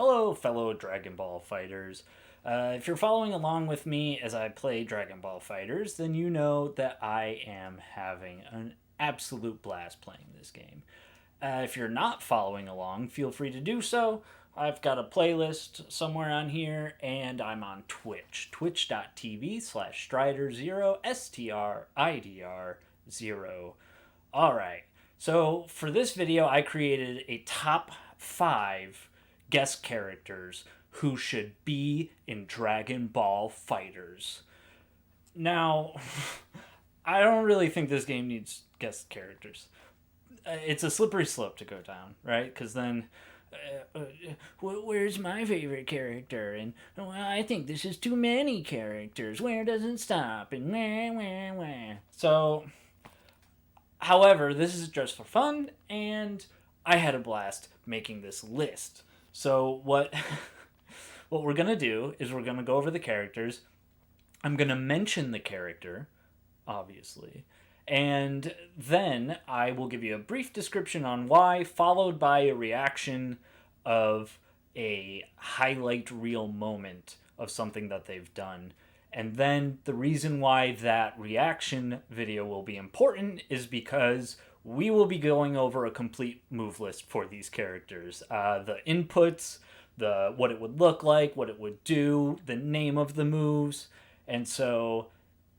Hello, fellow Dragon Ball fighters. If you're following along with me as I play Dragon Ball FighterZ, then you know that I am having an absolute blast playing this game. If you're not following along, feel free to do so. I've got a playlist somewhere on here, and I'm on Twitch. Twitch.tv/StridrZero, STRIDR0. Alright, so for this video, I created a top 5 guest characters who should be in Dragon Ball FighterZ. Now, I don't really think this game needs guest characters. It's a slippery slope to go down, right? Because then, where's my favorite character? And well, I think this is too many characters. Where does it stop? And where? So, however, this is just for fun, and I had a blast making this list. So what what we're gonna do is we're gonna go over the characters. I'm gonna mention the character, obviously, and then I will give you a brief description on why, followed by a reaction of a highlight reel moment of something that they've done. And then the reason why that reaction video will be important is because we will be going over a complete move list for these characters. The inputs, what it would look like, what it would do, the name of the moves. And so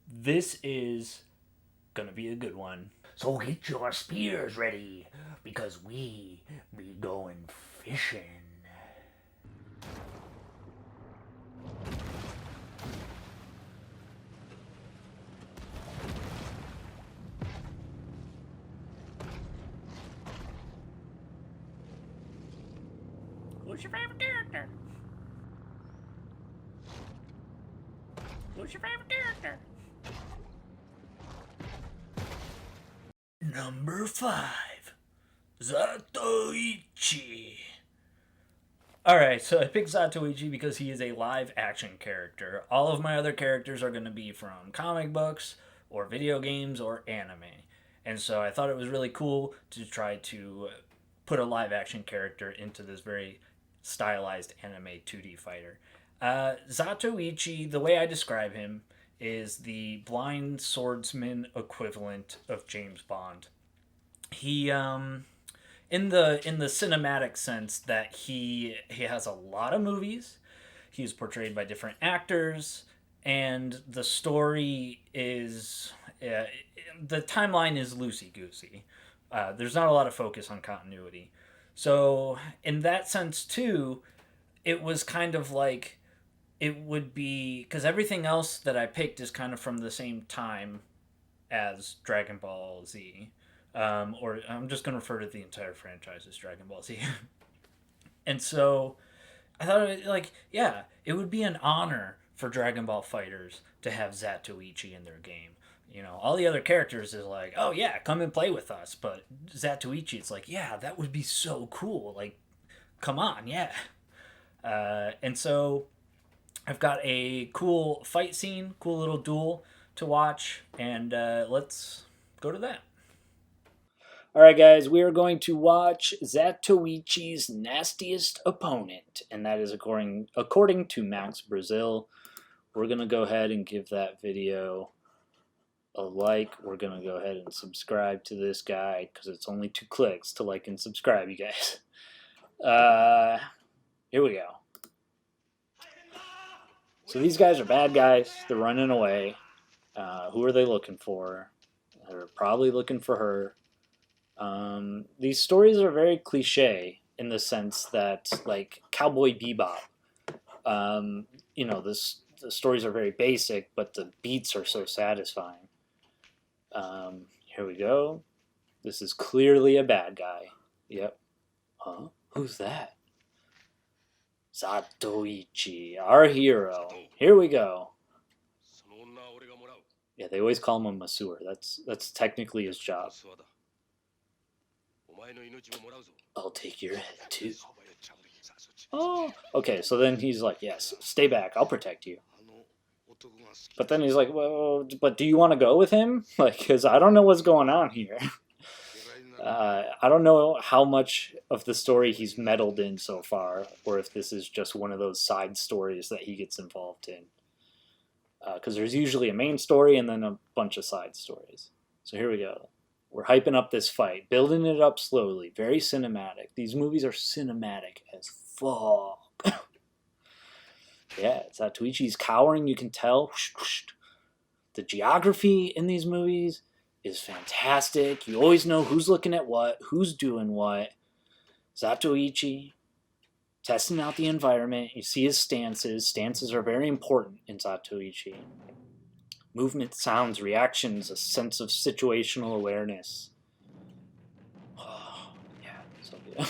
this is going to be a good one. So get your spears ready, because we be going fishing. Who's your favorite character? Who's your favorite character? Number 5, Zatoichi. Alright, so I picked Zatoichi because he is a live action character. All of my other characters are going to be from comic books, or video games, or anime. And so I thought it was really cool to try to put a live action character into this very stylized anime 2D fighter. Zatoichi, the way I describe him, is the blind swordsman equivalent of James Bond. He in the cinematic sense that he has a lot of movies. He's portrayed by different actors, and the story is the timeline is loosey goosey. There's not a lot of focus on continuity. So in that sense too, it was kind of like it would be because everything else that I picked is kind of from the same time as Dragon Ball Z. Or I'm just going to refer to the entire franchise as Dragon Ball Z. And so I thought, it would be an honor for Dragon Ball FighterZ to have Zatoichi in their game. You know, all the other characters is like, oh yeah, come and play with us. But Zatoichi, it's like, yeah, that would be so cool. Like, come on, yeah. And so I've got a cool fight scene, cool little duel to watch, and let's go to that. Alright guys, we are going to watch Zatoichi's nastiest opponent, and that is according to Max Brazil. We're going to go ahead and give that video a like. We're going to go ahead and subscribe to this guy, because it's only 2 clicks to like and subscribe, you guys. Here we go. So these guys are bad guys. They're running away. Who are they looking for? They're probably looking for her. These stories are very cliche in the sense that, like, Cowboy Bebop, the stories are very basic, but the beats are so satisfying. Here we go. This is clearly a bad guy. Yep. Huh? Who's that? Zatoichi, our hero. Here we go. Yeah, they always call him a masseur. That's technically his job. I'll take your head too. Oh, okay. So then he's like, yes, stay back. I'll protect you. But then he's like, well, but do you want to go with him? Like, because I don't know what's going on here. I don't know how much of the story he's meddled in so far, or if this is just one of those side stories that he gets involved in. Because there's usually a main story and then a bunch of side stories. So here we go. We're hyping up this fight, building it up slowly, very cinematic. These movies are cinematic as fuck. Yeah, Zatoichi's cowering, you can tell. The geography in these movies is fantastic. You always know who's looking at what, who's doing what. Zatoichi, testing out the environment. You see his stances. Stances are very important in Zatoichi. Movement, sounds, reactions, a sense of situational awareness. Oh, yeah, so good.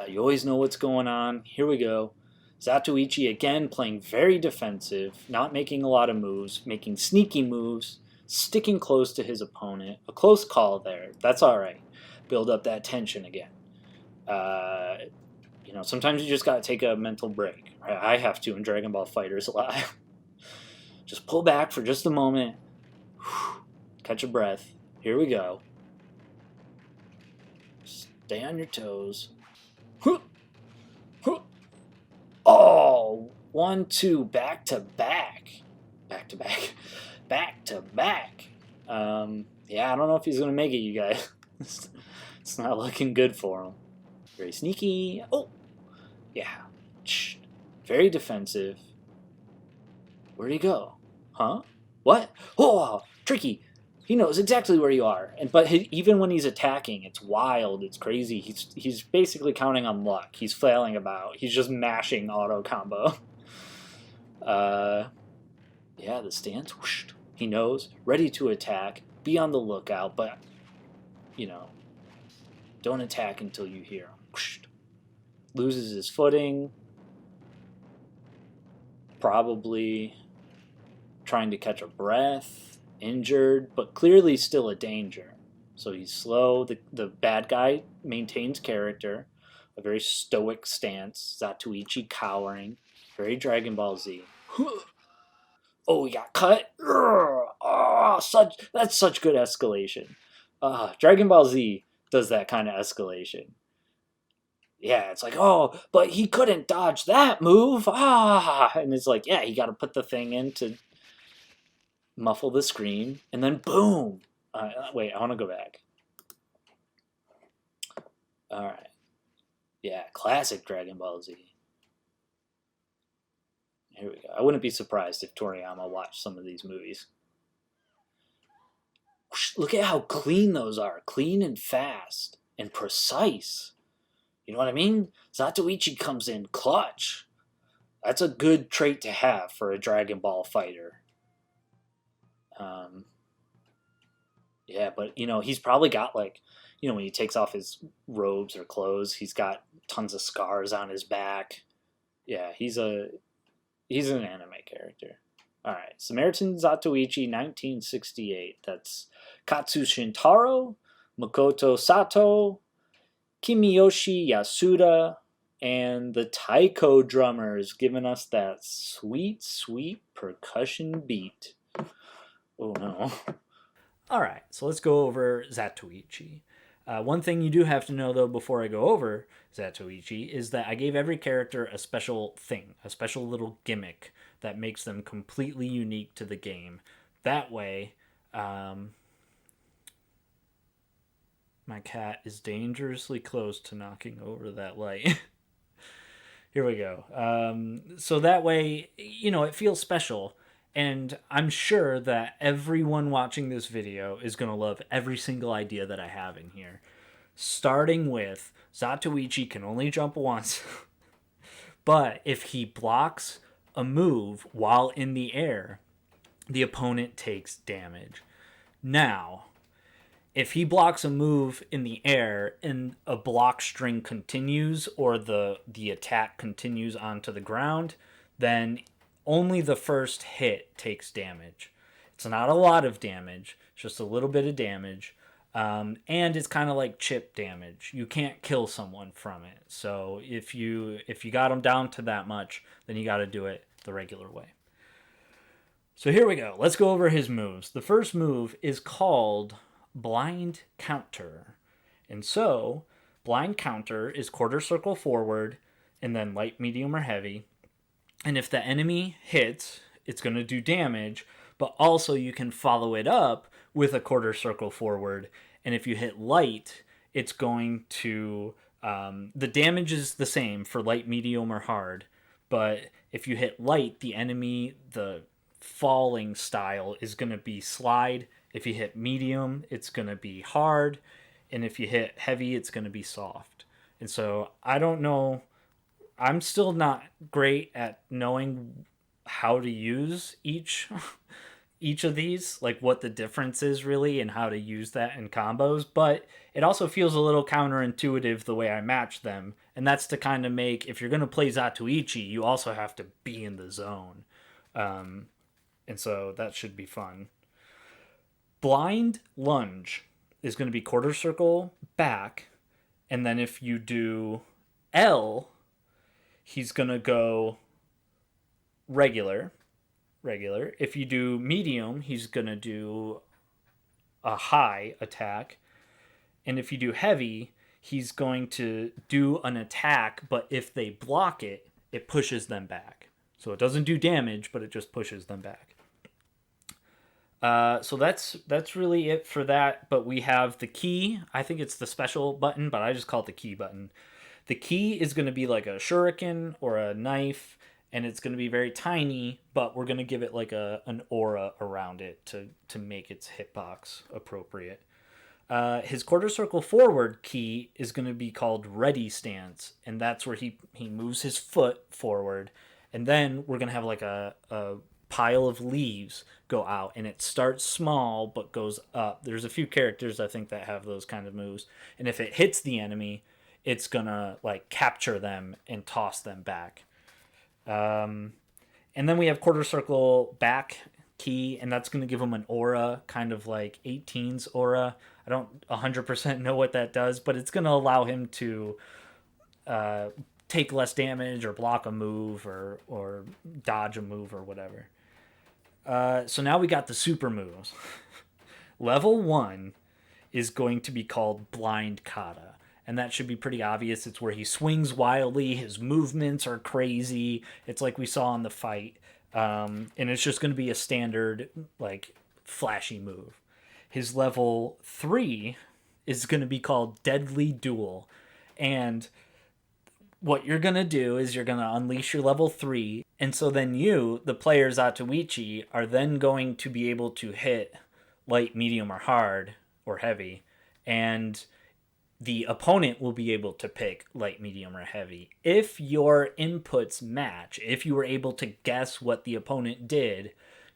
You always know what's going on. Here we go. Zatoichi again playing very defensive, not making a lot of moves, making sneaky moves, sticking close to his opponent. A close call there. That's all right. Build up that tension again. Sometimes you just got to take a mental break. Right? I have to in Dragon Ball FighterZ Live. Just pull back for just a moment. Catch a breath. Here we go. Stay on your toes. Oh, 1, 2, back to back. Back to back. Back to back. Yeah, I don't know if he's going to make it, you guys. It's not looking good for him. Very sneaky. Oh, yeah. Very defensive. Where'd he go? Huh? What? Oh, tricky. He knows exactly where you are. But even when he's attacking, it's wild. It's crazy. He's basically counting on luck. He's flailing about. He's just mashing auto combo. Yeah, the stance. Whoosh. He knows. Ready to attack. Be on the lookout, but, don't attack until you hear him. Whoosh. Loses his footing. Probably trying to catch a breath. Injured, but clearly still a danger. So he's slow. The bad guy maintains character. A very stoic stance. Zatoichi cowering. Very Dragon Ball Z. Oh, he got cut. Oh, that's such good escalation. Dragon Ball Z does that kind of escalation. Yeah, it's like, oh, but he couldn't dodge that move. And it's like, yeah, you got to put the thing in to muffle the scream, and then boom. Wait, I want to go back. All right. Yeah, classic Dragon Ball Z. Here we go. I wouldn't be surprised if Toriyama watched some of these movies. Look at how clean those are. Clean and fast and precise. You know what I mean? Zatoichi comes in clutch. That's a good trait to have for a Dragon Ball fighter. Yeah, but he's probably got when he takes off his robes or clothes, he's got tons of scars on his back. Yeah, he's an anime character. All right, Samaritan Zatoichi, 1968. That's Katsu Shintaro, Makoto Sato, Kimiyoshi Yasuda, and the Taiko drummers giving us that sweet, sweet percussion beat. Oh, no. All right, so let's go over Zatoichi. One thing you do have to know, though, before I go over Zatoichi, is that I gave every character a special thing, a special little gimmick that makes them completely unique to the game. That way, my cat is dangerously close to knocking over that light. Here we go. So that way, it feels special. And I'm sure that everyone watching this video is going to love every single idea that I have in here. Starting with, Zatoichi can only jump once. But if he blocks a move while in the air, the opponent takes damage. Now, if he blocks a move in the air and a block string continues or the attack continues onto the ground, then only the first hit takes damage. It's not a lot of damage, just a little bit of damage. And it's kind of like chip damage. You can't kill someone from it. So if you got them down to that much, then you got to do it the regular way. So here we go. Let's go over his moves. The first move is called blind counter. And so, blind counter is quarter circle forward and then light, medium, or heavy. And if the enemy hits, it's going to do damage, but also you can follow it up with a quarter circle forward. And if you hit light, it's going to. The damage is the same for light, medium, or hard. But if you hit light, the enemy, the falling style is going to be slide. If you hit medium, it's going to be hard. And if you hit heavy, it's going to be soft. And so I don't know. I'm still not great at knowing how to use each of these, like what the difference is really and how to use that in combos, but it also feels a little counterintuitive the way I match them. And that's to kind of make, if you're going to play Zatoichi, you also have to be in the zone. And so that should be fun. Blind lunge is going to be quarter circle back. And then if you do L, he's going to go regular. If you do medium, he's going to do a high attack. And if you do heavy, he's going to do an attack, but if they block it, it pushes them back. So it doesn't do damage, but it just pushes them back. So that's really it for that. But we have the key. I think it's the special button, but I just call it the key button. The key is going to be like a shuriken or a knife, and it's going to be very tiny, but we're going to give it like an aura around it to make its hitbox appropriate. His quarter circle forward key is going to be called ready stance, and that's where he moves his foot forward, and then we're going to have like a pile of leaves go out, and it starts small but goes up. There's a few characters I think that have those kind of moves, and if it hits the enemy, it's going to like capture them and toss them back. And then we have quarter circle back key, and that's going to give him an aura, kind of like 18's aura. I don't 100% know what that does, but it's going to allow him to take less damage or block a move or dodge a move or whatever. So now we got the super moves. Level 1 is going to be called blind kata. And that should be pretty obvious. It's where he swings wildly. His movements are crazy. It's like we saw in the fight. And it's just going to be a standard, like, flashy move. His level 3 is going to be called Deadly Duel. And what you're going to do is you're going to unleash your level 3. And so then you, the player Zatoichi, are then going to be able to hit light, medium, or hard, or heavy. And the opponent will be able to pick light, medium, or heavy. If your inputs match, if you were able to guess what the opponent did,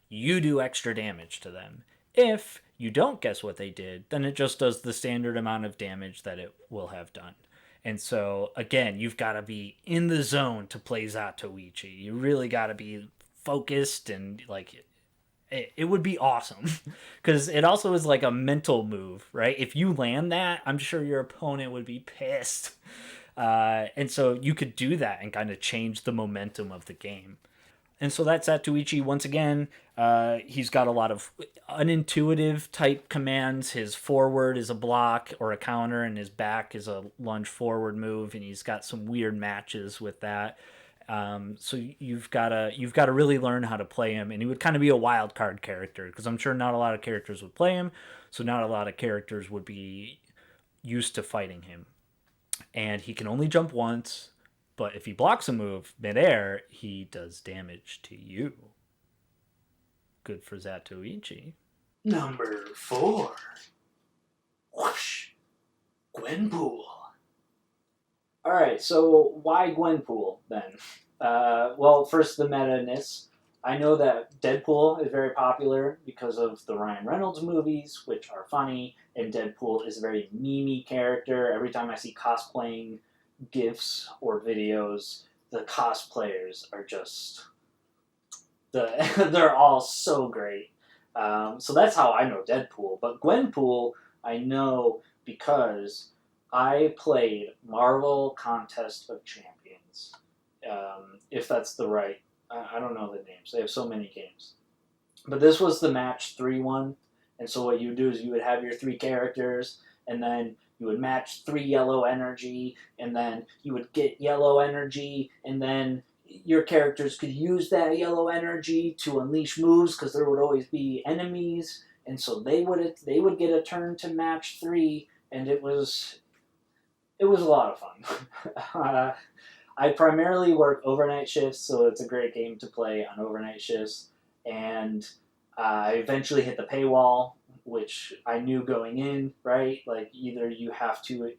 you do extra damage to them. If you don't guess what they did, then it just does the standard amount of damage that it will have done. And so, again, you've got to be in the zone to play Zatoichi. You really got to be focused and, like, it would be awesome because it also is like a mental move, right? If you land that, I'm sure your opponent would be pissed. And so you could do that and kind of change the momentum of the game. And so that's Zatoichi. Once again, he's got a lot of unintuitive type commands. His forward is a block or a counter, and his back is a lunge forward move, and he's got some weird matches with that. So you've got to really learn how to play him, and he would kind of be a wild card character because I'm sure not a lot of characters would play him, so not a lot of characters would be used to fighting him. And he can only jump once, but if he blocks a move midair, he does damage to you. Good for Zatoichi. Number 4. Whoosh. Gwenpool. All right, so why Gwenpool then? Well, first the meta-ness. I know that Deadpool is very popular because of the Ryan Reynolds movies, which are funny, and Deadpool is a very memey character. Every time I see cosplaying GIFs or videos, the cosplayers are just... they're all so great. So that's how I know Deadpool. But Gwenpool, I know because I played Marvel Contest of Champions. If that's the right... I don't know the names. They have so many games. But this was the match 3-1. And so what you would do is you would have your 3 characters, and then you would match 3 yellow energy, and then you would get yellow energy, and then your characters could use that yellow energy to unleash moves because there would always be enemies, and so they would get a turn to match 3, and it was a lot of fun. I primarily work overnight shifts, so it's a great game to play on overnight shifts. And I eventually hit the paywall, which I knew going in, right? Like, either you have to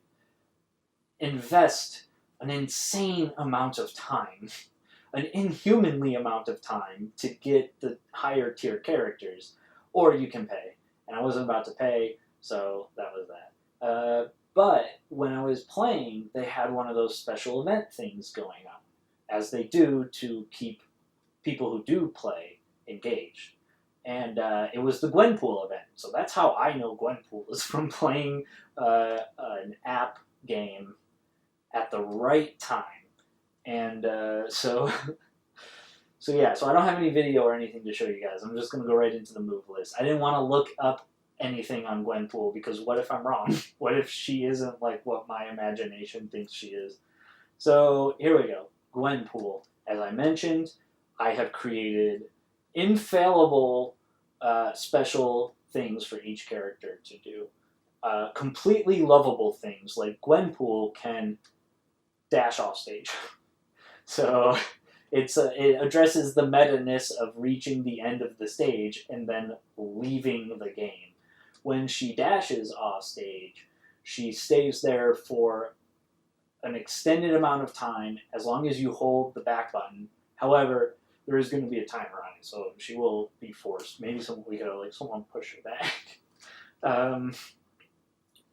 invest an insane amount of time, an inhumanly amount of time to get the higher tier characters, or you can pay. And I wasn't about to pay, so that was that. But when I was playing, they had one of those special event things going on, as they do to keep people who do play engaged. And it was the Gwenpool event. So that's how I know Gwenpool, is from playing an app game at the right time. And so yeah, so I don't have any video or anything to show you guys. I'm just going to go right into the move list. I didn't want to look up anything on Gwenpool, because what if I'm wrong? What if she isn't like what my imagination thinks she is? So here we go. Gwenpool. As I mentioned, I have created infallible special things for each character to do. Completely lovable things, like Gwenpool can dash off stage. So it addresses the meta-ness of reaching the end of the stage and then leaving the game. When she dashes off stage, she stays there for an extended amount of time, as long as you hold the back button. However, there is going to be a timer on it, so she will be forced. Maybe someone push her back.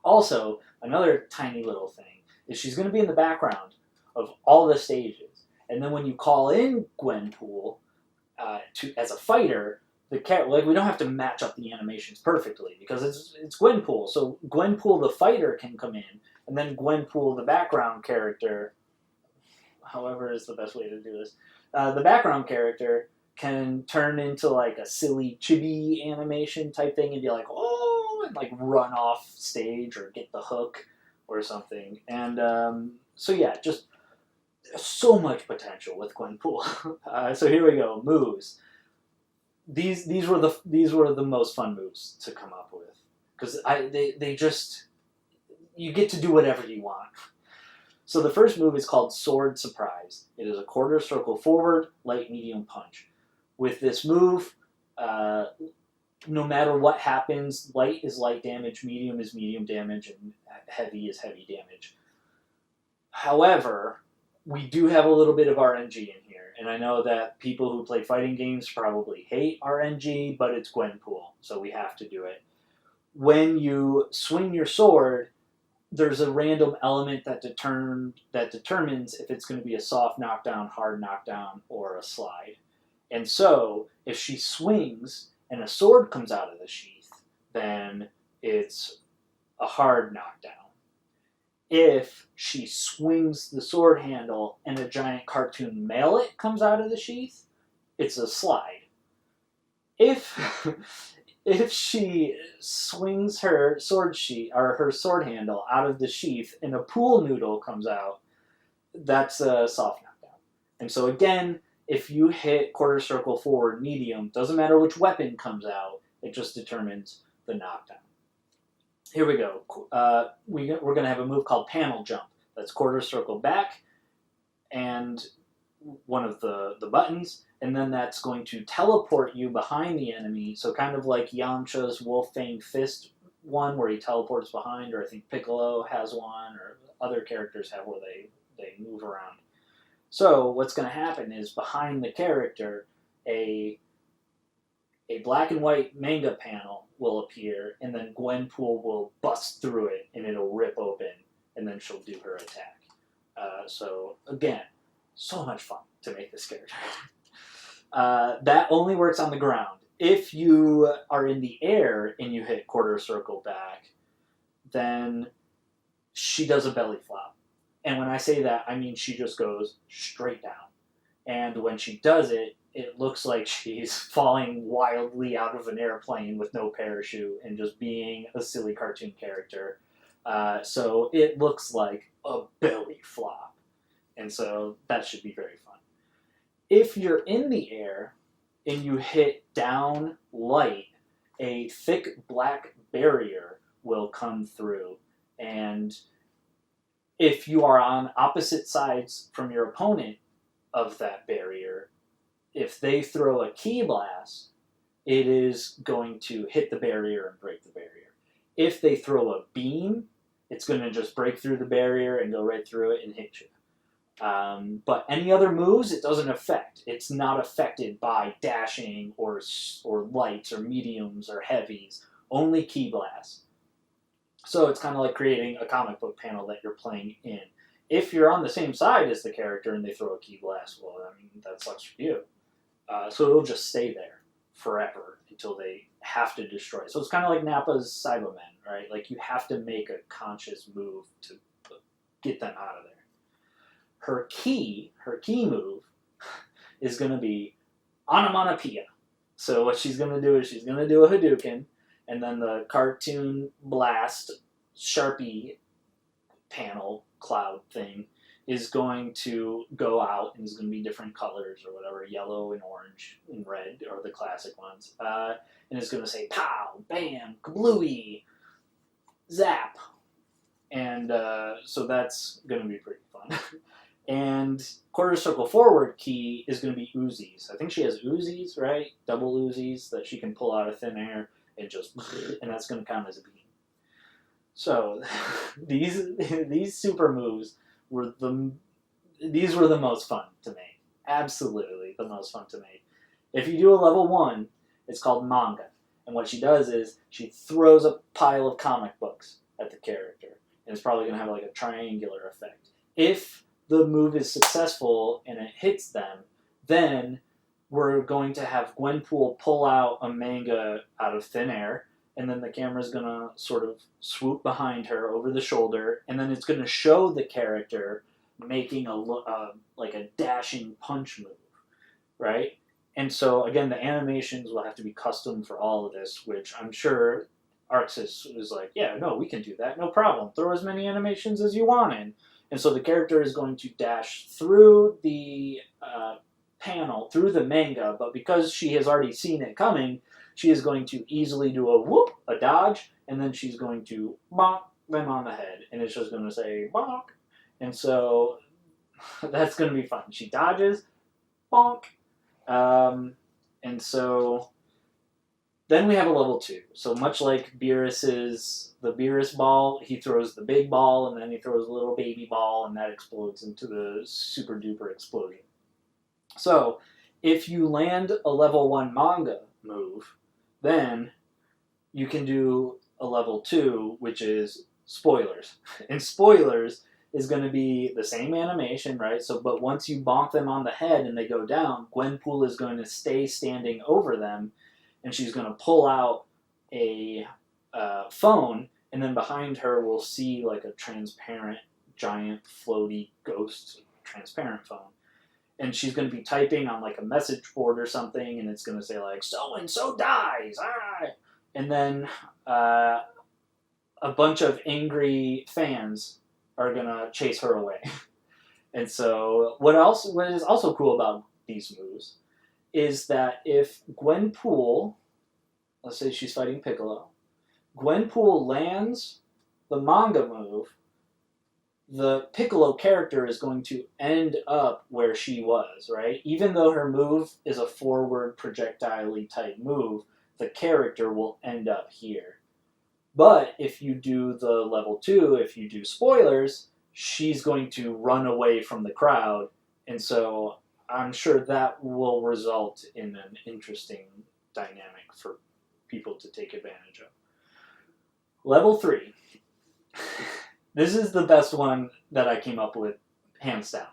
Also, another tiny little thing is she's going to be in the background of all the stages, and then when you call in Gwenpool as a fighter, we don't have to match up the animations perfectly, because it's Gwenpool. So Gwenpool the fighter can come in, and then Gwenpool the background character, however is the best way to do this, the background character can turn into like a silly chibi animation type thing and be like, oh, and like run off stage or get the hook or something. And so yeah, just so much potential with Gwenpool. So here we go, moves. These were the most fun moves to come up with, because they just, you get to do whatever you want. So the first move is called Sword Surprise. It is a quarter circle forward, light, medium punch. With this move, no matter what happens, light is light damage, medium is medium damage, and heavy is heavy damage. However, we do have a little bit of RNG in here, and I know that people who play fighting games probably hate RNG, but it's Gwenpool, so we have to do it. When you swing your sword, there's a random element that determines if it's going to be a soft knockdown, hard knockdown, or a slide. And so, if she swings and a sword comes out of the sheath, then it's a hard knockdown. If she swings the sword handle and a giant cartoon mallet comes out of the sheath, it's a slide. If she swings her sword handle out of the sheath and a pool noodle comes out, that's a soft knockdown. And so again, if you hit quarter circle forward medium, doesn't matter which weapon comes out, it just determines the knockdown. Here we go. We're going to have a move called Panel Jump. That's quarter circle back and one of the buttons, and then that's going to teleport you behind the enemy, so kind of like Yamcha's Wolf-Fanged Fist one, where he teleports behind, or I think Piccolo has one, or other characters have where they move around. So what's going to happen is, behind the character, a black and white manga panel will appear, and then Gwenpool will bust through it, and it'll rip open, and then she'll do her attack. So again, so much fun to make this character. That only works on the ground. If you are in the air and you hit quarter circle back, then she does a belly flop. And when I say that, I mean she just goes straight down. And when she does it, it looks like she's falling wildly out of an airplane with no parachute and just being a silly cartoon character. So it looks like a belly flop. And so that should be very fun. If you're in the air and you hit down light, a thick black barrier will come through. And if you are on opposite sides from your opponent of that barrier, if they throw a key blast, it is going to hit the barrier and break the barrier. If they throw a beam, it's going to just break through the barrier and go right through it and hit you. But any other moves, it doesn't affect. It's not affected by dashing or lights or mediums or heavies. Only key blasts. So it's kind of like creating a comic book panel that you're playing in. If you're on the same side as the character and they throw a key blast, well, I mean, that sucks for you. So it'll just stay there forever until they have to destroy it. So it's kind of like Nappa's Cybermen, right? Like you have to make a conscious move to get them out of there. Her key move is going to be onomatopoeia. So what she's going to do is she's going to do a Hadouken, and then the cartoon blast Sharpie panel cloud thing is going to go out, and it's going to be different colors or whatever, yellow and orange and red are the classic ones. And it's going to say pow, bam, kablooey, zap. And so that's going to be pretty fun. And quarter circle forward key is going to be Uzis. I think she has Uzis, right? Double Uzis that she can pull out of thin air and just, and that's going to count as a beam. So these super moves were the most fun to make. Absolutely the most fun to make. If you do a level 1, it's called manga. And what she does is she throws a pile of comic books at the character. And it's probably going to have like a triangular effect. If the move is successful and it hits them, then we're going to have Gwenpool pull out a manga out of thin air, and then the camera's going to sort of swoop behind her over the shoulder, and then it's going to show the character making like a dashing punch move, right? And so, again, the animations will have to be custom for all of this, which I'm sure ArcSys was like, yeah, no, we can do that, no problem. Throw as many animations as you want in. And so the character is going to dash through the panel, through the manga, but because she has already seen it coming, she is going to easily do a whoop, a dodge, and then she's going to bonk them on the head. And it's just going to say bonk. And so that's going to be fun. She dodges, bonk. And so then we have a level 2. So much like the Beerus ball, he throws the big ball, and then he throws a little baby ball, and that explodes into the super duper explosion. So if you land a level 1 manga move, then you can do a level 2, which is spoilers. And spoilers is going to be the same animation, right? So, but once you bonk them on the head and they go down, Gwenpool is going to stay standing over them, and she's going to pull out a phone, and then behind her we'll see like a transparent, giant, floaty ghost transparent phone. And she's going to be typing on like a message board or something, and it's going to say like, so-and-so dies, ah! And then a bunch of angry fans are going to chase her away. And so what is also cool about these moves is that if Gwenpool, let's say she's fighting Piccolo, Gwenpool lands the manga move, the Piccolo character is going to end up where she was, right? Even though her move is a forward projectile-y type move, the character will end up here. But if you do the level 2, if you do spoilers, she's going to run away from the crowd, and so I'm sure that will result in an interesting dynamic for people to take advantage of. Level 3. This is the best one that I came up with, hands down.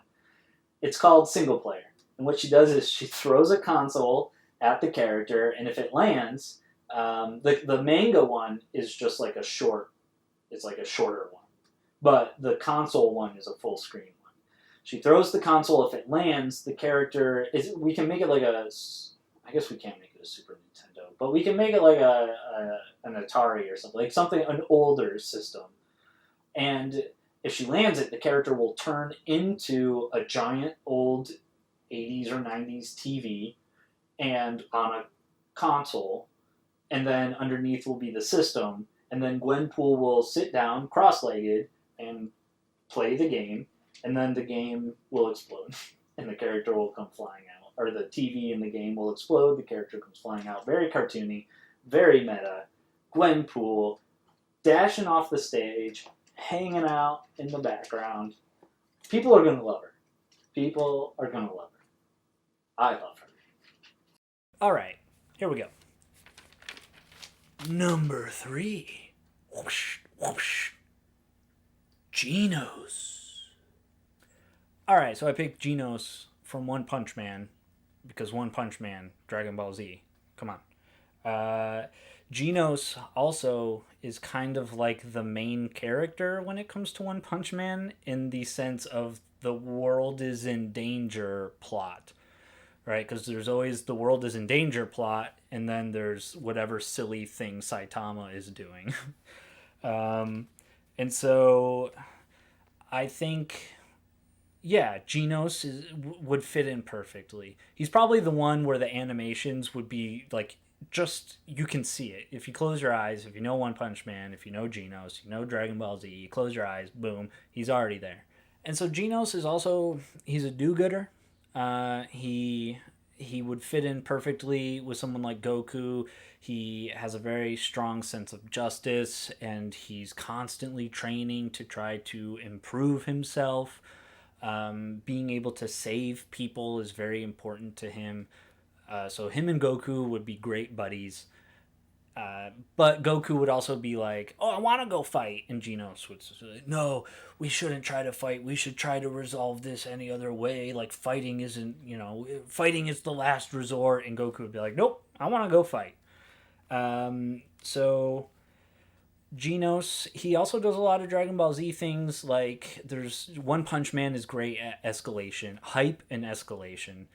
It's called single player. And what she does is she throws a console at the character, and if it lands, the manga one is just like a shorter one. But the console one is a full screen one. She throws the console. If it lands, the character is. We can make it like a. I guess we can't make it a Super Nintendo, but we can make it like an Atari or something, an older system. And if she lands it, the character will turn into a giant old 80s or 90s TV, and on a console, and then underneath will be the system, and then Gwenpool will sit down cross-legged and play the game, and then the game will explode, and the character will come flying out. Or the TV in the game will explode, the character comes flying out. Very cartoony, very meta. Gwenpool dashing off the stage, hanging out in the background. People are going to love her. People are going to love her. I love her. All right, here we go. Number 3. Whoosh, whoosh. Genos. Alright, so I picked Genos from One Punch Man because One Punch Man, Dragon Ball Z. Come on. Genos also is kind of like the main character when it comes to One Punch Man in the sense of the world is in danger plot. Right? Because there's always the world is in danger plot, and then there's whatever silly thing Saitama is doing. And so I think, yeah, Genos would fit in perfectly. He's probably the one where the animations would be like, just, you can see it. If you close your eyes, if you know One Punch Man, if you know Genos, you know Dragon Ball Z, you close your eyes, boom, he's already there. And so Genos is also, he's a do-gooder. He would fit in perfectly with someone like Goku. He has a very strong sense of justice, and he's constantly training to try to improve himself. Being able to save people is very important to him. So him and Goku would be great buddies. But Goku would also be like, oh, I want to go fight. And Genos would say, no, we shouldn't try to fight. We should try to resolve this any other way. Like, fighting isn't, fighting is the last resort. And Goku would be like, nope, I want to go fight. So Genos, he also does a lot of Dragon Ball Z things. Like, there's One Punch Man is great at escalation, hype and escalation.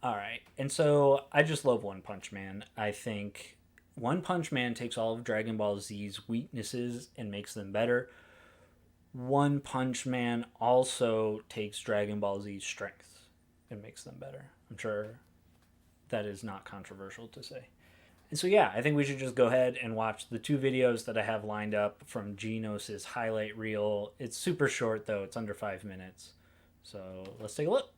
All right, and so I just love One Punch Man. I think One Punch Man takes all of Dragon Ball Z's weaknesses and makes them better. One Punch Man also takes Dragon Ball Z's strengths and makes them better. I'm sure that is not controversial to say. And so yeah, I think we should just go ahead and watch the 2 videos that I have lined up from Genos' highlight reel. It's super short though, it's under 5 minutes. So let's take a look.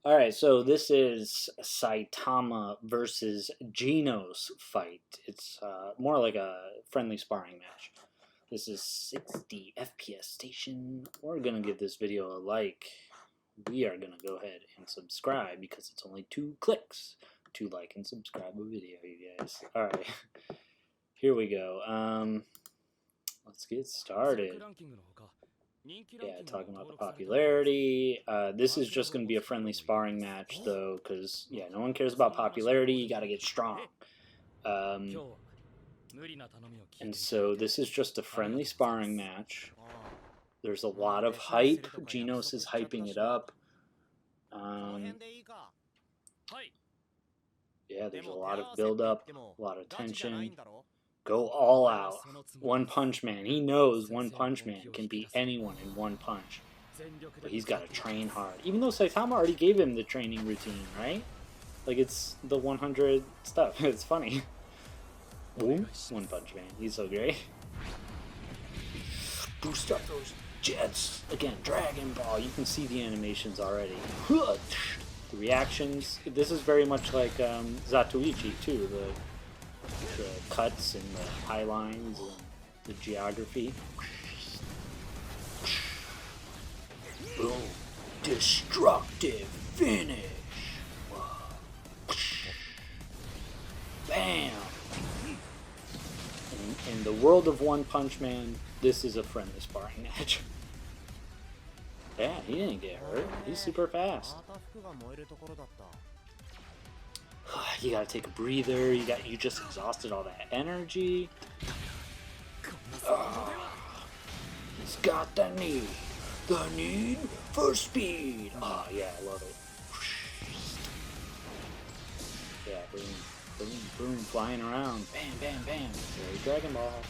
All right, so this is Saitama versus Genos fight. It's more like a friendly sparring match. This is 60 FPS station. We're going to give this video a like. We are going to go ahead and subscribe because it's only 2 clicks to like and subscribe a video, you guys. All right, here we go. Let's get started. Yeah, talking about the popularity. This is just going to be a friendly sparring match, though, because, yeah, no one cares about popularity. You got to get strong. And so this is just a friendly sparring match. There's a lot of hype. Genos is hyping it up. Yeah, there's a lot of build-up, a lot of tension. Go all out. One Punch Man. He knows One Punch Man can beat anyone in one punch. But he's got to train hard. Even though Saitama already gave him the training routine, right? Like, it's the 100 stuff. It's funny. Ooh, One Punch Man. He's so great. Boost up those jets. Again, Dragon Ball. You can see the animations already. The reactions. This is very much like Zatoichi, too. The cuts and the high lines and the geography. Boom. Destructive finish. Bam. In the world of One Punch Man, this is a friendly sparring match. Yeah, he didn't get hurt. He's super fast. You gotta take a breather. You just exhausted all that energy. He's got the knee. The need for speed. Oh, yeah, I love it. Yeah, boom, boom, boom, flying around. Bam, bam, bam. Very Dragon Ball.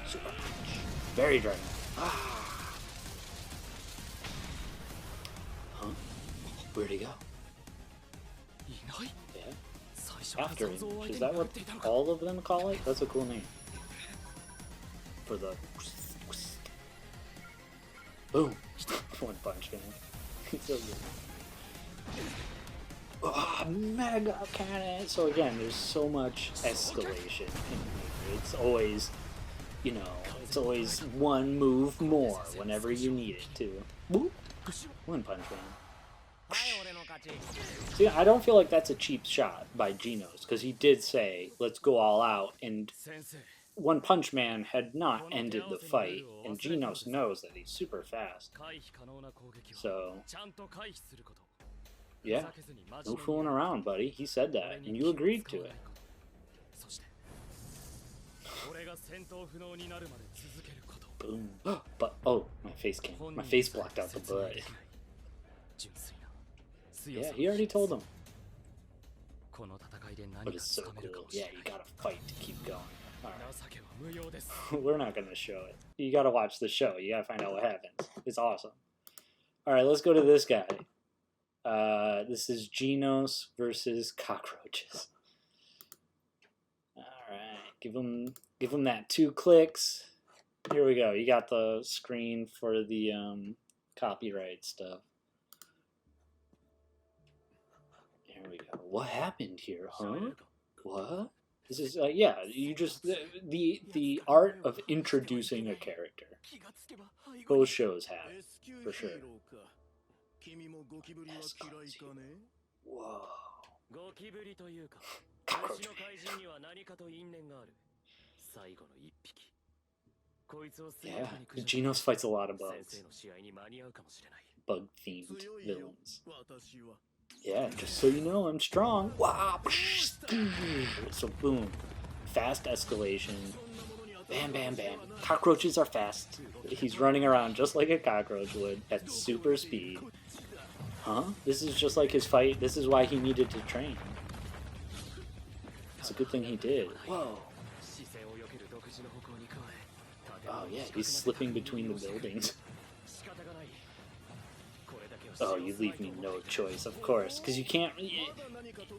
Super punch. Very Dragon Ball. Ah. Huh? Where'd he go? Yeah. After him. Is that what all of them call it? That's a cool name. For the... Boom. One punch, man. It's so good. Oh, mega cannon! So again, there's so much escalation in the movie. It's always, you know, it's always one move more whenever you need it to. Whoop. One punch, man. See, I don't feel like that's a cheap shot by Genos, because he did say, let's go all out, and One Punch Man had not ended the fight, and Genos knows that he's super fast. So, yeah, no fooling around, buddy. He said that, and you agreed to it. Boom. But, oh, my face came. My face blocked out the butt. Yeah, he already told him. But it's so cool. Yeah, you gotta fight to keep going. Alright. We're not gonna show it. You gotta watch the show. You gotta find out what happens. It's awesome. Alright, let's go to this guy. This is Genos versus cockroaches. Alright, give him that 2 clicks. Here we go. You got the screen for the copyright stuff. Here we go. What happened here, huh? What? This is yeah. You just the art of introducing a character. Both shows have, for sure. Whoa. Cockroach. Yeah, Genos fights a lot of bugs. Bug-themed villains. Yeah, just so you know, I'm strong. Wow. So boom. Fast escalation. Bam, bam, bam. Cockroaches are fast. He's running around just like a cockroach would at super speed. Huh? This is just like his fight. This is why he needed to train. It's a good thing he did. Whoa. Oh yeah, he's slipping between the buildings. Oh, you leave me no choice, of course, because you can't...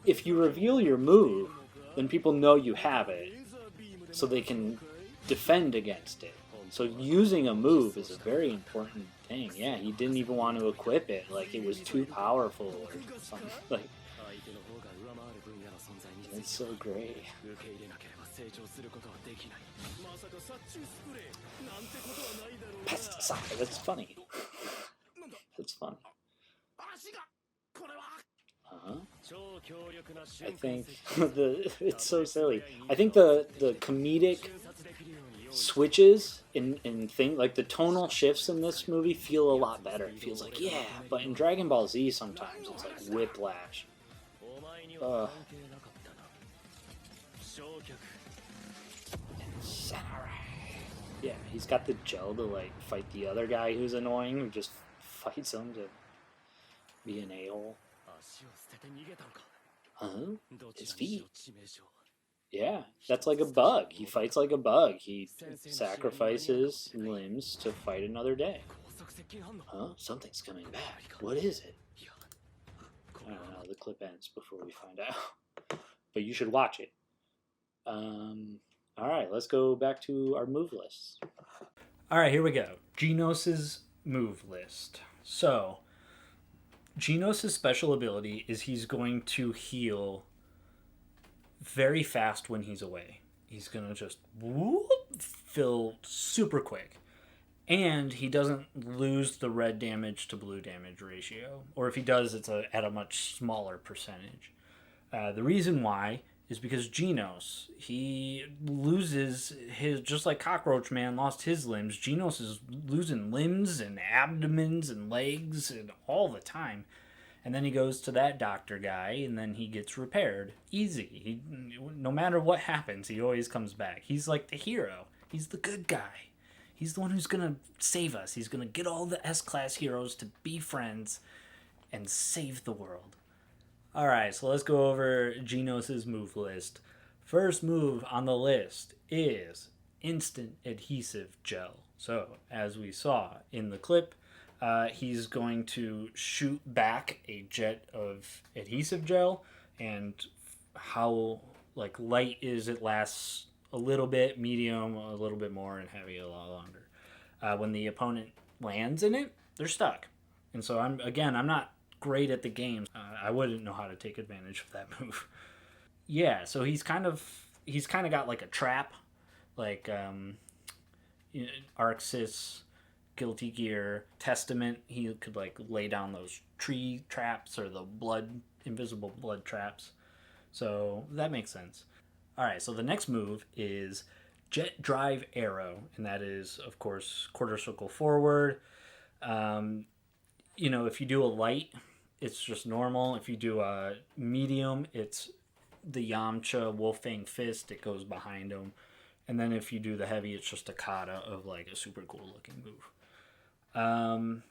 If you reveal your move, then people know you have it, so they can defend against it. So using a move is a very important thing. Yeah, he didn't even want to equip it, like it was too powerful or something. Like, it's so great. Pesticide, that's funny. That's funny. I think it's so silly. I think the comedic switches in thing like the tonal shifts in this movie feel a lot better. It feels like yeah, but in Dragon Ball Z sometimes it's like whiplash. Yeah, he's got the gel to like fight the other guy who's annoying, who just fights him to be an a-hole. Huh? His feet. Yeah, that's like a bug. He fights like a bug. He sacrifices limbs to fight another day. Huh? Something's coming back. What is it? I don't know. The clip ends before we find out. But you should watch it. Alright, let's go back to our move lists. Alright, here we go. Genos' move list. So, Genos' special ability is he's going to heal very fast when he's away. He's going to just whoop, fill super quick. And he doesn't lose the red damage to blue damage ratio. Or if he does, it's at a much smaller percentage. The reason why is because Genos, he loses his, just like Cockroach Man lost his limbs, Genos is losing limbs and abdomens and legs and all the time. And then he goes to that doctor guy, and then he gets repaired. Easy. No matter what happens, he always comes back. He's like the hero. He's the good guy. He's the one who's gonna save us. He's gonna get all the S-class heroes to be friends and save the world. Alright, so let's go over Genos' move list. First move on the list is Instant Adhesive Gel. So, as we saw in the clip, he's going to shoot back a jet of adhesive gel, and how light is it lasts a little bit, medium a little bit more, and heavy a lot longer. When the opponent lands in it, they're stuck. And so I'm not great at the game. I wouldn't know how to take advantage of that move. Yeah, so he's kind of got like a trap, like Arxis, Guilty Gear, Testament. He could lay down those tree traps or the invisible blood traps. So that makes sense. All right, so the next move is Jet Drive Arrow, and that is, of course, quarter circle forward. If you do a light, it's just normal. If you do a medium, it's the Yamcha Wolfang Fist. It goes behind him. And then if you do the heavy, it's just a kata of a super cool looking move.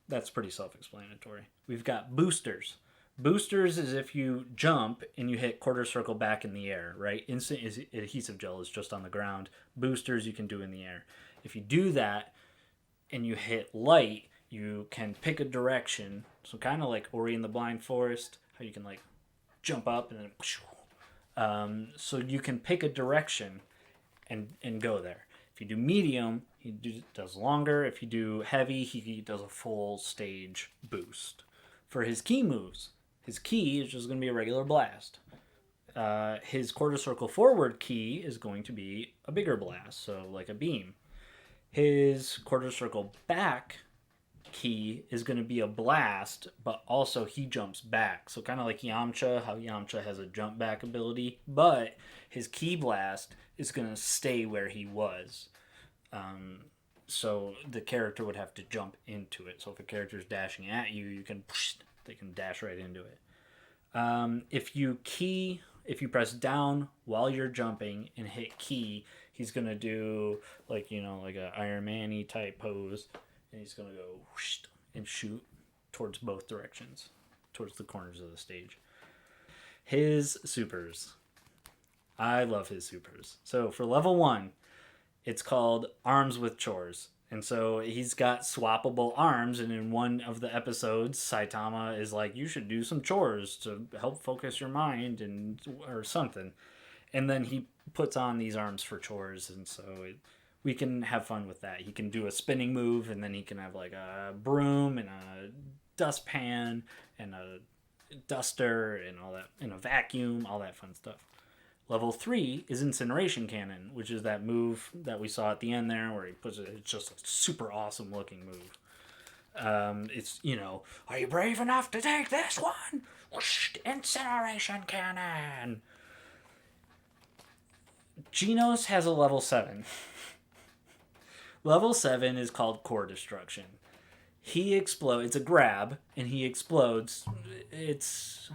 That's pretty self-explanatory. We've got boosters. Boosters is if you jump and you hit quarter circle back in the air, right? Instant adhesive gel is just on the ground. Boosters you can do in the air. If you do that and you hit light, you can pick a direction. So kind of like Ori and the Blind Forest, how you can jump up and then so you can pick a direction and go there. If you do medium, he does longer. If you do heavy, he does a full stage boost. For his key moves, his key is just going to be a regular blast. His quarter circle forward key is going to be a bigger blast, so like a beam. His quarter circle back key is going to be a blast, but also he jumps back. So kind of like Yamcha, how Yamcha has a jump back ability, but his key blast is going to stay where he was. So the character would have to jump into it. So if a character is dashing at you, they can dash right into it. If you press down while you're jumping and hit key, he's going to do like a Iron Man-y type pose. And he's going to go whoosh and shoot towards both directions, towards the corners of the stage. His supers. I love his supers. So for level 1, it's called Arms with Chores. And so he's got swappable arms. And in one of the episodes, Saitama is like, you should do some chores to help focus your mind or something. And then he puts on these arms for chores. And so we can have fun with that. He can do a spinning move, and then he can have a broom and a dustpan and a duster and all that, and a vacuum, all that fun stuff. Level 3 is Incineration Cannon, which is that move that we saw at the end there where he puts it. It's just a super awesome looking move. It's, are you brave enough to take this one? Whoosh, Incineration Cannon. Genos has a level 7. Level 7 is called Core Destruction. He explodes. It's a grab, and he explodes. It's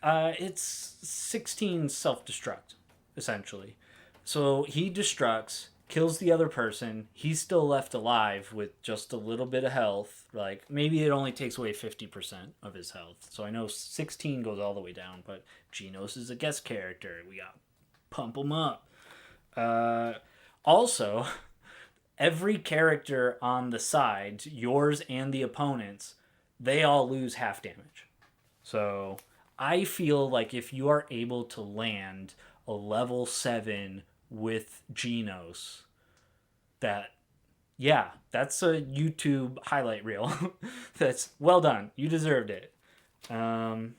16 self-destruct, essentially. So he destructs, kills the other person. He's still left alive with just a little bit of health. Maybe it only takes away 50% of his health. So I know 16 goes all the way down, but Genos is a guest character. We got to pump him up. Also, every character on the sides, yours and the opponent's, they all lose half damage. So I feel like if you are able to land a level 7 with Genos, that's a YouTube highlight reel. That's well done. You deserved it. And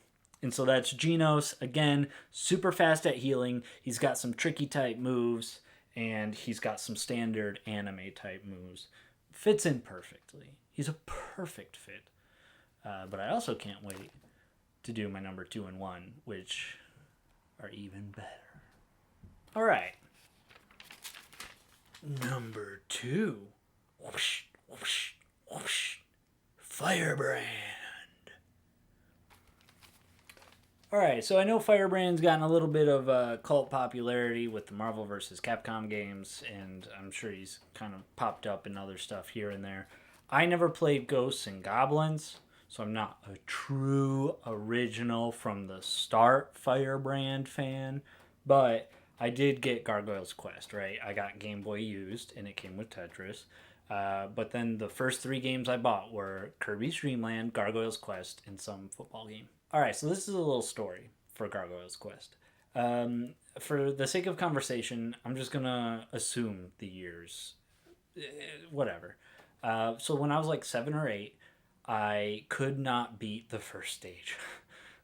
so that's Genos. Again, super fast at healing. He's got some tricky type moves. And he's got some standard anime type moves. Fits in perfectly. He's a perfect fit. But I also can't wait to do my number 2 and 1, which are even better. All right. Number 2. Whoosh, whoosh, whoosh. Firebrand. Alright, so I know Firebrand's gotten a little bit of cult popularity with the Marvel vs. Capcom games, and I'm sure he's kind of popped up in other stuff here and there. I never played Ghosts and Goblins, so I'm not a true original from the start Firebrand fan, but I did get Gargoyle's Quest, right? I got Game Boy used, and it came with Tetris. But then the first three games I bought were Kirby's Dream Land, Gargoyle's Quest, and some football game. Alright, so this is a little story for Gargoyle's Quest. For the sake of conversation, I'm just gonna assume the years. Whatever. So when I was like 7 or 8, I could not beat the first stage.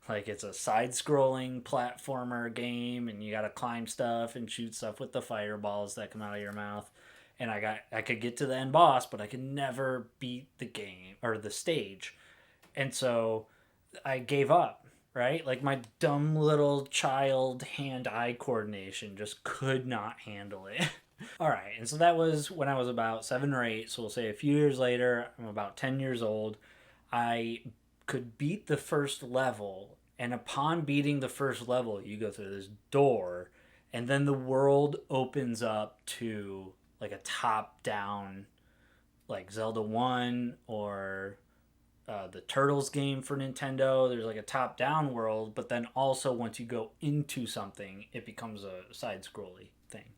Like, it's a side-scrolling platformer game, and you gotta climb stuff and shoot stuff with the fireballs that come out of your mouth. And I could get to the end boss, but I could never beat the game or the stage. And so I gave up, right? Like, my dumb little child hand-eye coordination just could not handle it. All right, and so that was when I was about 7 or 8. So we'll say a few years later, I'm about 10 years old. I could beat the first level, and upon beating the first level, you go through this door, and then the world opens up to like a top-down, like Zelda 1 or the Turtles game for Nintendo. There's like a top-down world, but then also once you go into something, it becomes a side-scrolly thing.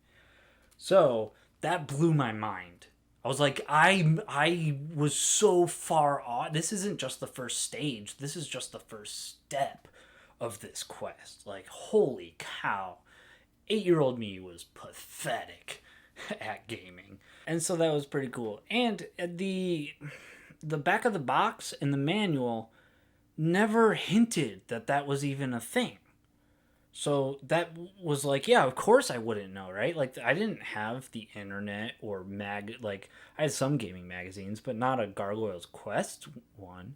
So that blew my mind. I was like, I was so far off. This isn't just the first stage. This is just the first step of this quest. Like, holy cow. 8-year-old me was pathetic at gaming. And so that was pretty cool. And the back of the box and the manual never hinted that that was even a thing. So that was like, yeah, of course I wouldn't know, right? Like, I didn't have the internet or like, I had some gaming magazines, but not a Gargoyle's Quest one.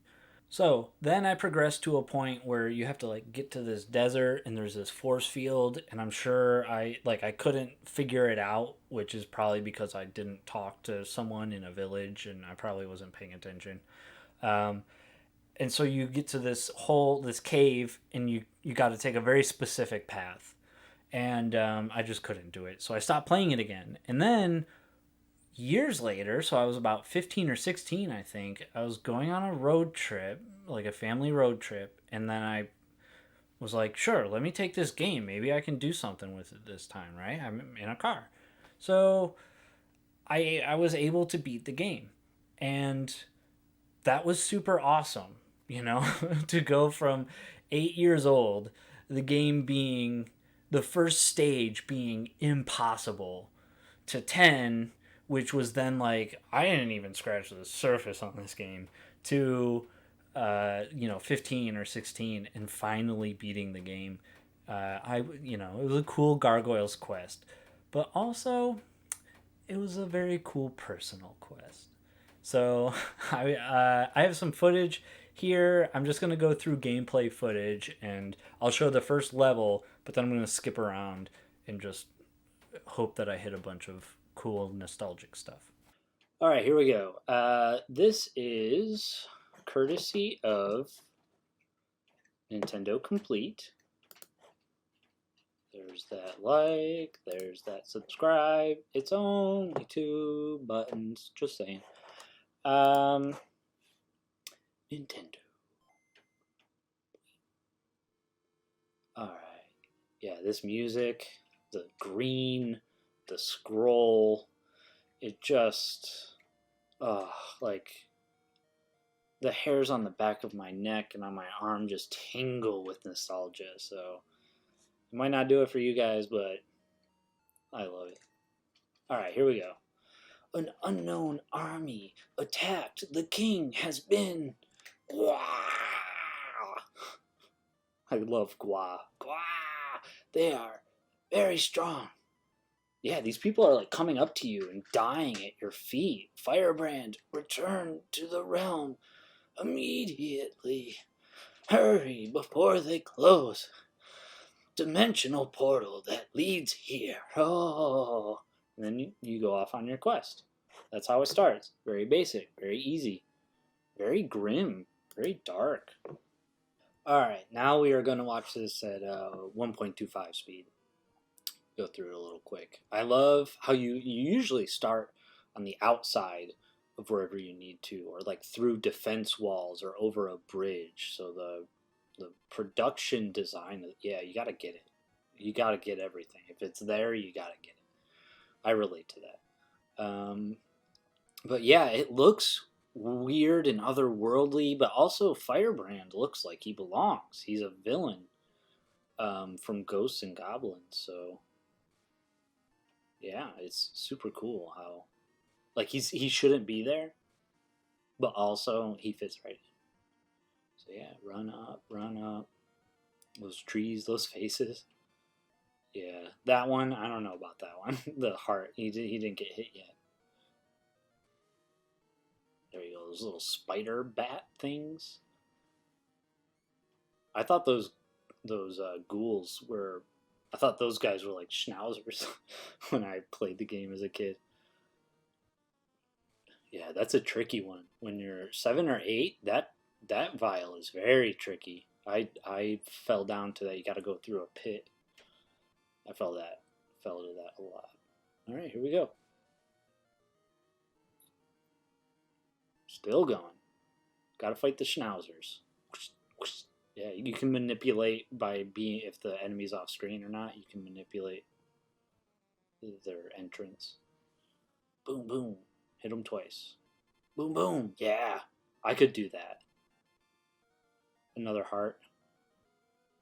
So then I progressed to a point where you have to like get to this desert and there's this force field, and I'm sure I couldn't figure it out, which is probably because I didn't talk to someone in a village and I probably wasn't paying attention. And so you get to this cave, and you got to take a very specific path. And I just couldn't do it. So I stopped playing it again. And then years later, so I was about 15 or 16, I think, I was going on a road trip, like a family road trip. And then I was like, sure, let me take this game. Maybe I can do something with it this time, right? I'm in a car. So I was able to beat the game. And that was super awesome. You know, to go from 8 years old, the game being the first stage being impossible, to 10, which was then like, I didn't even scratch the surface on this game, to 15 or 16 and finally beating the game. It was a cool Gargoyle's Quest, but also it was a very cool personal quest. So I have some footage here. I'm just going to go through gameplay footage, and I'll show the first level, but then I'm going to skip around and just hope that I hit a bunch of cool nostalgic stuff. All right, here we go. This is courtesy of Nintendo Complete. There's that like, there's that subscribe. It's only 2 buttons, just saying. Nintendo. Alright. Yeah, this music, the green, the scroll, it just, like, the hairs on the back of my neck and on my arm just tingle with nostalgia. So, it might not do it for you guys, but I love it. Alright, here we go. An unknown army attacked. The king has been... Gwah! I love Gwa. Gwa! They are very strong. Yeah, these people are like coming up to you and dying at your feet. Firebrand, return to the realm immediately. Hurry before they close. Dimensional portal that leads here. Oh. And then you go off on your quest. That's how it starts. Very basic, very easy, very grim, very dark. All right, now we are going to watch this at 1.25 speed. Go through it a little quick. I love how you usually start on the outside of wherever you need to, or like through defense walls or over a bridge. So the production design, yeah, you got to get it. You got to get everything. If it's there, you got to get it. I relate to that. But yeah, it looks weird and otherworldly, but also Firebrand looks like he belongs. He's a villain from Ghosts and Goblins, so yeah, it's super cool how like he shouldn't be there, but also he fits right in. So yeah, run up. Those trees, those faces. Yeah, that one I don't know about that one. The heart, he didn't get hit yet. There you go, those little spider bat things. I thought those ghouls were. I thought those guys were like schnauzers when I played the game as a kid. Yeah, that's a tricky one. When you're 7 or 8, that vial is very tricky. I fell down to that. You got to go through a pit. I fell to that a lot. All right, here we go. Still going. Got to fight the schnauzers. Yeah, you can manipulate by being if the enemy's off screen or not. You can manipulate their entrance. Boom, boom. Hit them twice. Boom, boom. Yeah, I could do that. Another heart.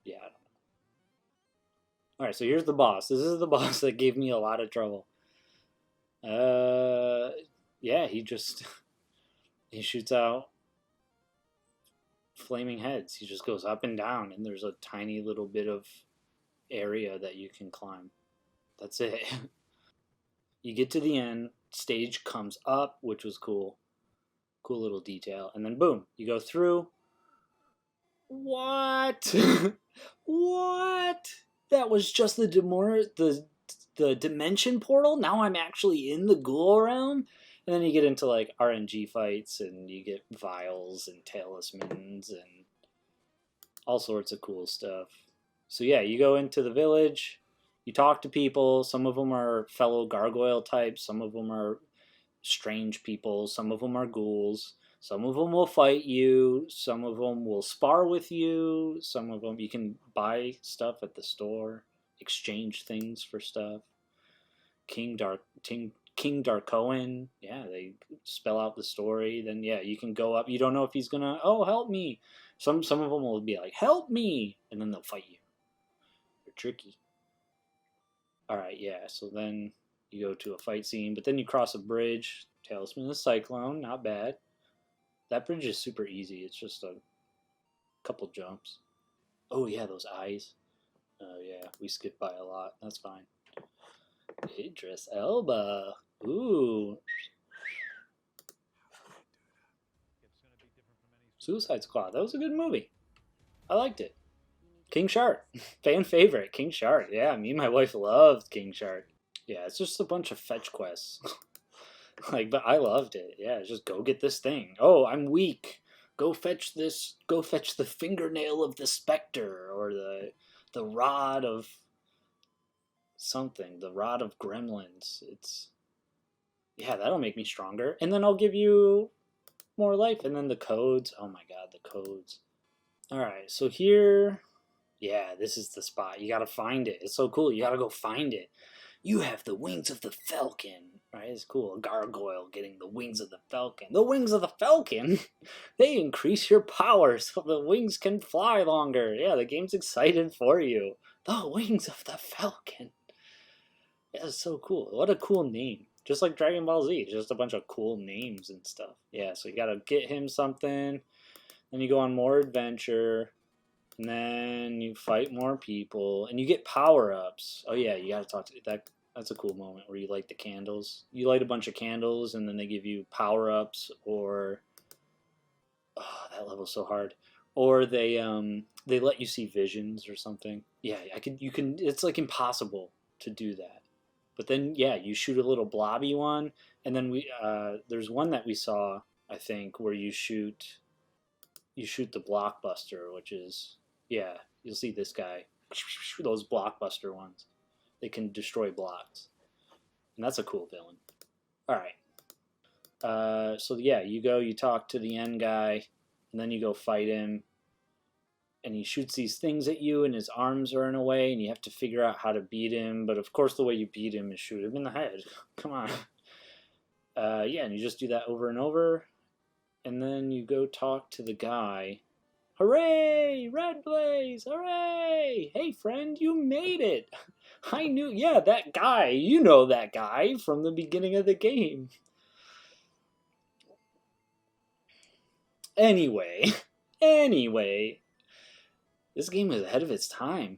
Yeah, I don't know. All right, so here's the boss. This is the boss that gave me a lot of trouble. Yeah, he shoots out flaming heads. He just goes up and down, and there's a tiny little bit of area that you can climb. That's it. You get to the end, stage comes up, which was cool. Cool little detail. And then boom, you go through. What? What? That was just the dimension portal? Now I'm actually in the ghoul realm? And then you get into like RNG fights and you get vials and talismans and all sorts of cool stuff. So yeah, you go into the village, you talk to people. Some of them are fellow gargoyle types, some of them are strange people, some of them are ghouls. Some of them will fight you, some of them will spar with you, some of them you can buy stuff at the store, exchange things for stuff. King Darkoan, yeah, they spell out the story. Then yeah, you can go up. You don't know if he's gonna help me. Some of them will be like help me, and then they'll fight you. They're tricky. All right, yeah. So then you go to a fight scene, but then you cross a bridge. Talisman of Cyclone, not bad. That bridge is super easy. It's just a couple jumps. Oh yeah, those eyes. Oh yeah, we skip by a lot. That's fine. Idris Elba. Ooh. Suicide Squad. That was a good movie. I liked it. King Shark. Fan favorite. King Shark. Yeah, me and my wife loved King Shark. Yeah, it's just a bunch of fetch quests. Like, but I loved it. Yeah, just go get this thing. Oh, I'm weak. Go fetch this. Go fetch the fingernail of the specter, or the rod of something. The rod of gremlins. It's yeah, that'll make me stronger, and then I'll give you more life. And then the codes. Oh my god, the codes. All right, so here, yeah, this is the spot. You gotta find it. It's so cool. You gotta go find it. You have the wings of the falcon, right? It's cool. A gargoyle getting the wings of the falcon. The wings of the falcon? They increase your power so the wings can fly longer. Yeah, the game's excited for you. The wings of the falcon. Yeah, it's so cool. What a cool name. Just like Dragon Ball Z. Just a bunch of cool names and stuff. Yeah, so you gotta get him something. Then you go on more adventure. And then you fight more people. And you get power-ups. Oh yeah, you gotta talk to that. That's a cool moment where you light the candles. You light a bunch of candles, and then they give you power-ups, or oh, that level's so hard. Or they let you see visions or something. Yeah, you can. It's like impossible to do that. But then yeah, you shoot a little blobby one, and then there's one that we saw I think where you shoot you shoot the blockbuster, which is, yeah, you'll see this guy. Those blockbuster ones. They can destroy blocks. And that's a cool villain. Alright. So yeah, you talk to the end guy, and then you go fight him. And he shoots these things at you, and his arms are in a way, and you have to figure out how to beat him. But of course, the way you beat him is shoot him in the head. Come on. Yeah, and you just do that over and over. And then you go talk to the guy. Hooray! Red Blaze! Hooray! Hey, friend, you made it! I knew, yeah, that guy. You know that guy from the beginning of the game. Anyway. This game was ahead of its time.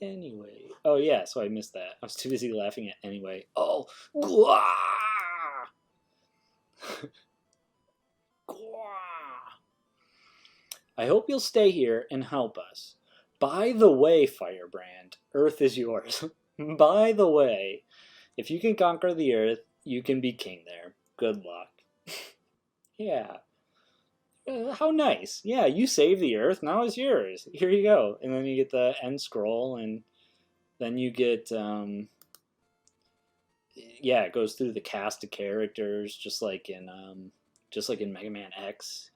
Anyway. Oh, yeah, so I missed that. I was too busy laughing at anyway. Oh. Gwah! I hope you'll stay here and help us. By the way, Firebrand, Earth is yours. By the way, if you can conquer the Earth, you can be king there. Good luck. Yeah. How nice. Yeah, you saved the Earth, now it's yours. Here you go. And then you get the end scroll, and then you get, yeah, it goes through the cast of characters, just like in Mega Man X.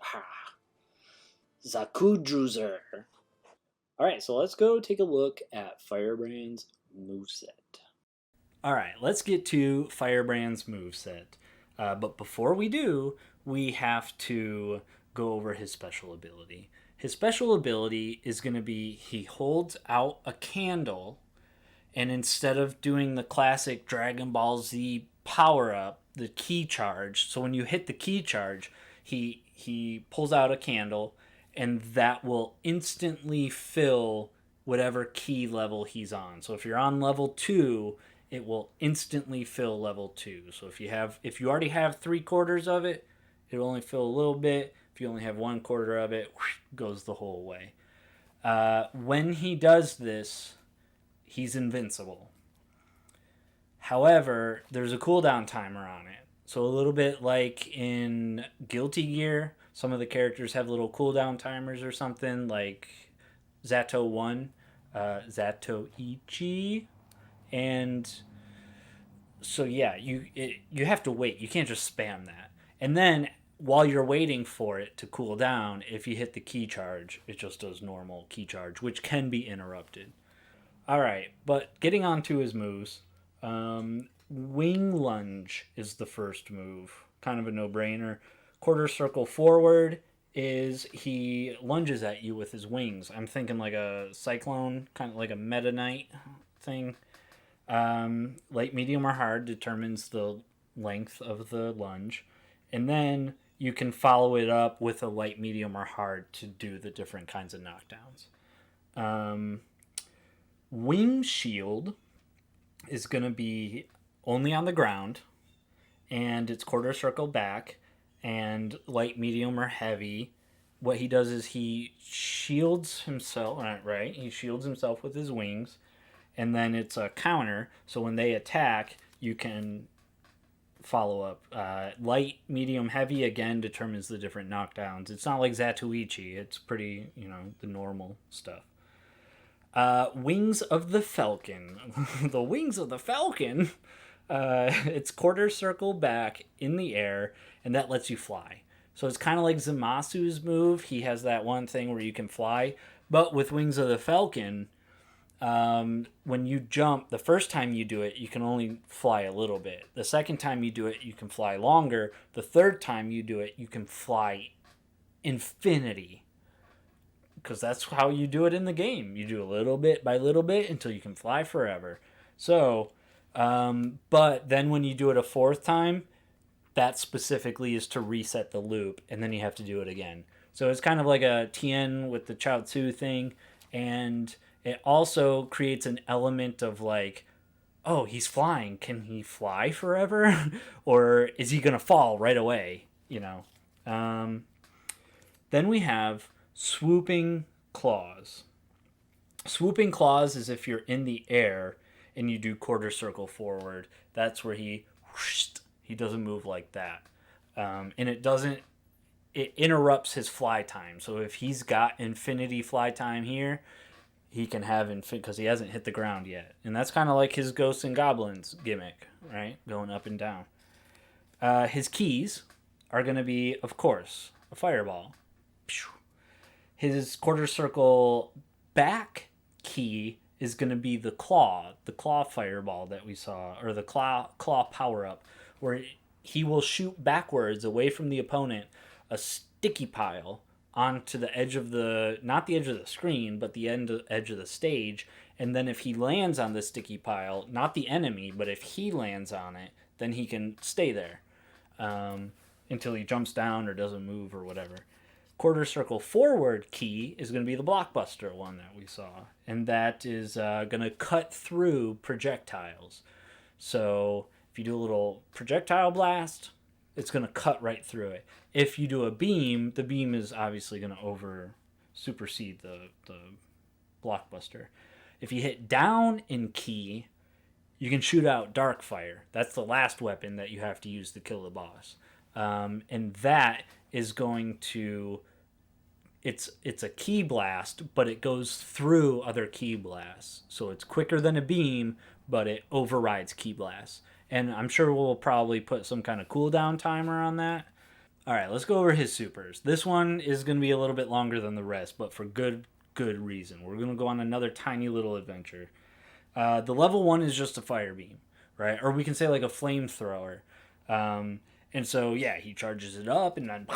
StridrZero. Alright, so let's go take a look at Firebrand's moveset. Alright, let's get to Firebrand's moveset. But before we do, we have to go over his special ability. His special ability is going to be he holds out a candle, and instead of doing the classic Dragon Ball Z power-up, the key charge, so when you hit the key charge, he pulls out a candle, and that will instantly fill whatever key level he's on. So if you're on level 2, it will instantly fill level 2. So if you already have 3/4 of it, it'll only fill a little bit. If you only have 1/4 of it, goes the whole way. When he does this, he's invincible. However, there's a cooldown timer on it. So a little bit like in Guilty Gear, some of the characters have little cooldown timers or something, like Zato 1, Zatoichi, and so yeah, you have to wait. You can't just spam that. And then while you're waiting for it to cool down, if you hit the key charge, it just does normal key charge, which can be interrupted. Alright, but getting on to his moves, Wing Lunge is the first move. Kind of a no-brainer. Quarter circle forward is he lunges at you with his wings. I'm thinking like a cyclone, kind of like a Meta Knight thing. Light, medium, or hard determines the length of the lunge. And then you can follow it up with a light, medium, or hard to do the different kinds of knockdowns. Wing Shield is going to be only on the ground, and it's quarter circle back, and light, medium, or heavy. What he does is he shields himself, right? He shields himself with his wings, and then it's a counter, so when they attack, you can follow up. Light, medium, heavy, again, determines the different knockdowns. It's not like Zatoichi. It's pretty, the normal stuff. Wings of the Falcon. The Wings of the Falcon. It's quarter circle back in the air, and that lets you fly. So it's kind of like Zamasu's move. He has that one thing where you can fly. But with Wings of the Falcon, when you jump, the first time you do it, you can only fly a little bit. The second time you do it, you can fly longer. The third time you do it, you can fly infinity. Because that's how you do it in the game. You do a little bit by little bit until you can fly forever. So, but then when you do it a fourth time, that specifically is to reset the loop, and then you have to do it again. So it's kind of like a Tien with the Chaozu thing, and it also creates an element of like, oh, he's flying. Can he fly forever? Or is he going to fall right away? Then we have Swooping Claws. Swooping Claws is if you're in the air and you do quarter circle forward. That's where he doesn't move like that. And it it interrupts his fly time. So if he's got infinity fly time here, he can have because he hasn't hit the ground yet. And that's kind of like his Ghosts and Goblins gimmick, right? Going up and down. His keys are going to be, of course, a fireball. His quarter circle back key is going to be the claw fireball that we saw, or the claw power up, where he will shoot backwards away from the opponent a sticky pile onto the edge of not the edge of the screen, but the edge of the stage. And then if he lands on the sticky pile, not the enemy, but if he lands on it, then he can stay there until he jumps down or doesn't move or whatever. Quarter circle forward key is going to be the blockbuster one that we saw, and that is going to cut through projectiles. So if you do a little projectile blast, it's going to cut right through it. If you do a beam, the beam is obviously going to supersede the blockbuster. If you hit down in key, you can shoot out dark fire. That's the last weapon that you have to use to kill the boss. And that is going to... It's a key blast, but it goes through other key blasts. So it's quicker than a beam, but it overrides key blasts. And I'm sure we'll probably put some kind of cooldown timer on that. All right, let's go over his supers. This one is going to be a little bit longer than the rest, but for good reason. We're going to go on another tiny little adventure. The level 1 is just a fire beam, right? Or we can say like a flamethrower. And so, yeah, he charges it up, and then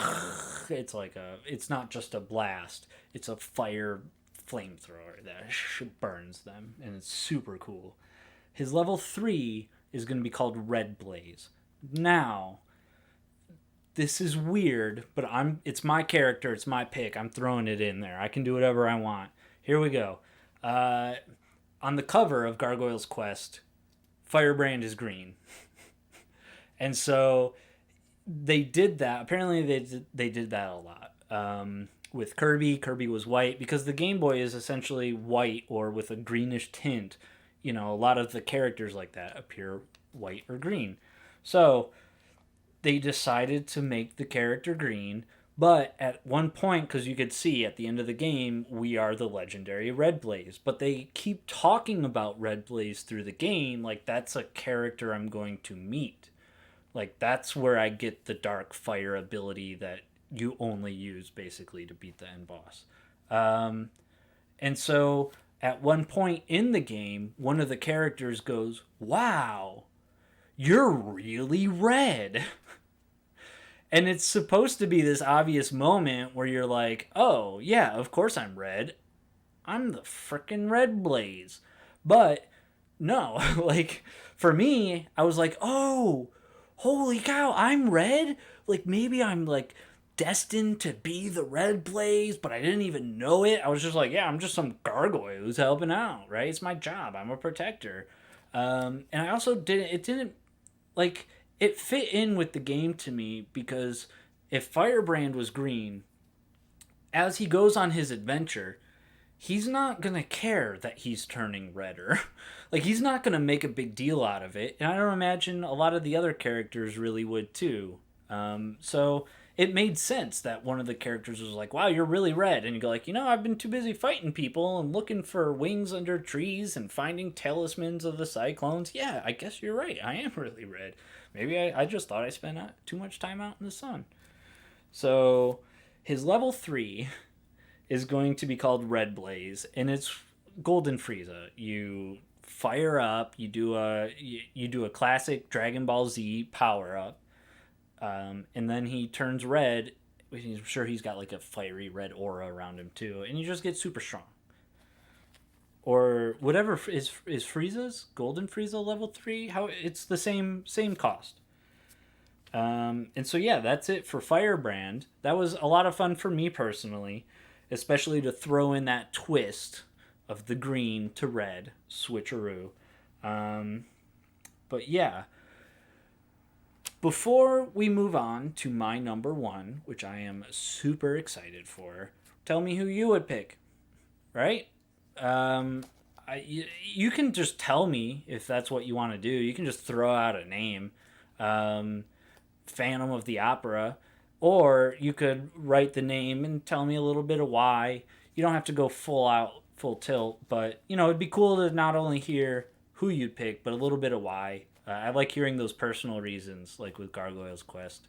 it's not just a blast. It's a fire flamethrower that burns them, and it's super cool. His level 3 is going to be called Red Blaze. Now, this is weird, but it's my character, it's my pick. I'm throwing it in there. I can do whatever I want. Here we go. On the cover of Gargoyle's Quest, Firebrand is green. And so they did that. Apparently they did that a lot. With Kirby was white, because the Game Boy is essentially white or with a greenish tint. You know, a lot of the characters like that appear white or green. So they decided to make the character green, but at one point, because you could see at the end of the game, we are the legendary Red Blaze. But they keep talking about Red Blaze through the game like that's a character I'm going to meet. Like, that's where I get the dark fire ability that you only use, basically, to beat the end boss. And so, at one point in the game, one of the characters goes, "Wow, you're really red." And it's supposed to be this obvious moment where you're like, oh, yeah, of course I'm red. I'm the frickin' Red Blaze. But, no, like, for me, I was like, oh, holy cow, I'm red? Like, maybe I'm, like, destined to be the Red Blaze, but I didn't even know it. I was just like, yeah, I'm just some gargoyle who's helping out, right? It's my job. I'm a protector. And I also didn't, like, it fit in with the game to me, because if Firebrand was green, as he goes on his adventure, he's not going to care that he's turning redder. Like, he's not going to make a big deal out of it. And I don't imagine a lot of the other characters really would too. So it made sense that one of the characters was like, wow, you're really red. And you go like, I've been too busy fighting people and looking for wings under trees and finding talismans of the cyclones. Yeah, I guess you're right. I am really red. Maybe I just thought I spent too much time out in the sun. So his level 3 is going to be called Red Blaze, and it's Golden Frieza. You fire up, you do a classic Dragon Ball Z power up, and then he turns red. I'm sure he's got like a fiery red aura around him too, and you just get super strong. Or whatever is Frieza's Golden Frieza level 3. How it's the same cost. And so yeah, that's it for Firebrand. That was a lot of fun for me personally, especially to throw in that twist of the green to red switcheroo. But yeah, before we move on to my number 1, which I am super excited for, tell me who you would pick, right? You can just tell me if that's what you want to do. You can just throw out a name. Phantom of the Opera. Or you could write the name and tell me a little bit of why. You don't have to go full out, full tilt, but you know, it'd be cool to not only hear who you'd pick, but a little bit of why. I like hearing those personal reasons, like with Gargoyle's Quest.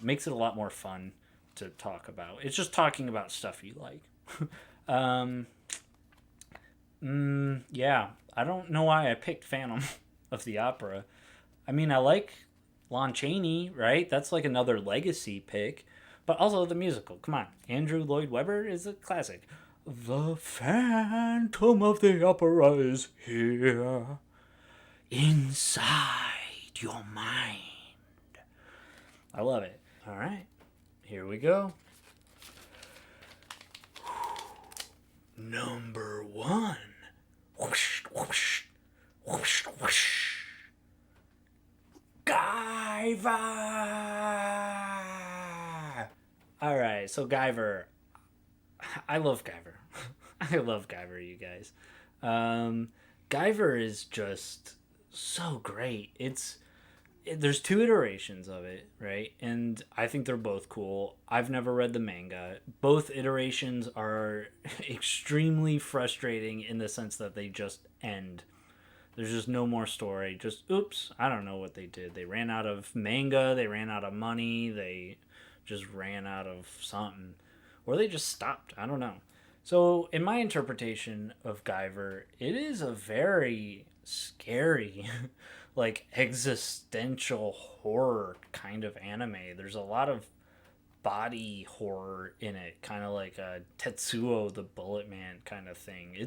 Makes it a lot more fun to talk about. It's just talking about stuff you like. um, yeah, I don't know why I picked Phantom of the Opera. I mean, I like Lon Chaney, right? That's like another legacy pick. But also the musical. Come on. Andrew Lloyd Webber is a classic. The Phantom of the Opera is here. Inside your mind. I love it. All right. Here we go. Number 1. Whoosh, whoosh, whoosh, whoosh. Guyver! Alright, so Guyver. I love Guyver. I love Guyver, you guys. Guyver is just so great. There's 2 iterations of it, right? And I think they're both cool. I've never read the manga. Both iterations are extremely frustrating in the sense that they just end. There's just no more story. Just, oops, I don't know what they did. They ran out of manga, they ran out of money, they just ran out of something. Or they just stopped. I don't know. So, in my interpretation of Guyver, it is a very scary, like, existential horror kind of anime. There's a lot of body horror in it, kind of like a Tetsuo the Bullet Man kind of thing.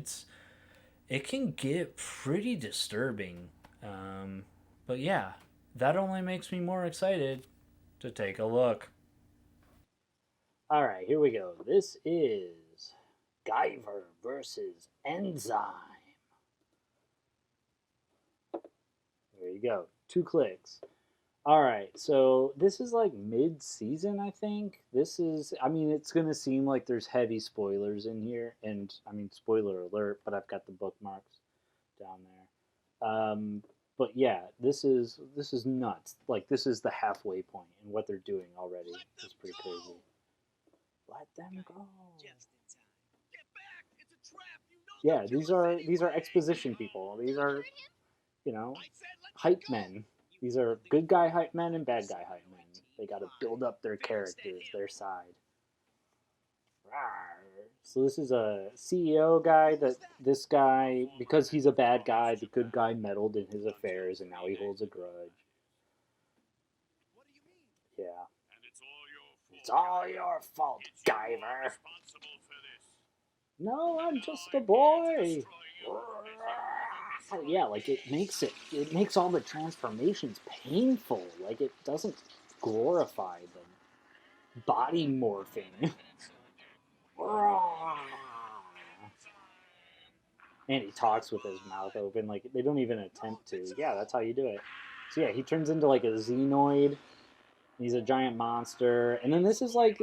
It can get pretty disturbing. But yeah, that only makes me more excited to take a look. All right, here we go. This is Guyver versus Enzyme. There you go. 2 clicks. All right, so this is like mid-season, I think. I mean, it's going to seem like there's heavy spoilers in here. And, I mean, spoiler alert, but I've got the bookmarks down there. But yeah, this is nuts. Like, this is the halfway point, and what they're doing already is pretty crazy. Let them go. Yeah, these are exposition people. These are, you know, hype men. These are good guy hype men and bad guy hype men. They got to build up their characters, their side. So this is a CEO guy this guy, because he's a bad guy, the good guy meddled in his affairs and now he holds a grudge. Yeah. It's all your fault, Guyver. No, I'm just a boy. Yeah, like it makes all the transformations painful. Like it doesn't glorify the body morphing. And he talks with his mouth open, like they don't even attempt to. Yeah, that's how you do it. So yeah, he turns into like a xenoid. He's a giant monster. And then this is I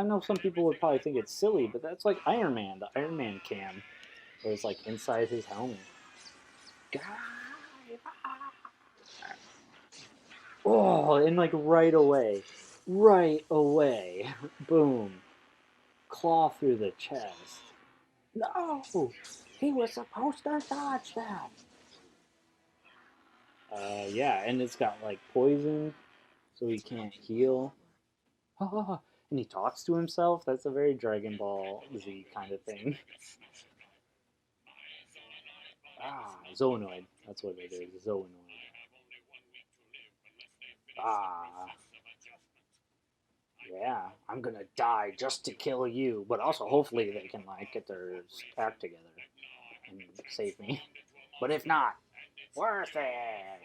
know some people would probably think it's silly, but that's like Iron Man, the Iron Man cam, where it's like inside his helmet. Oh, and like right away, boom, claw through the chest. No, he was supposed to dodge that. Yeah, and it's got like poison, so he can't heal. And he talks to himself. That's a very Dragon Ball Z kind of thing. Zoonoid. That's what it is. Zoonoid. Yeah, I'm gonna die just to kill you, but also hopefully they can like get their act together and save me. But if not, worth it.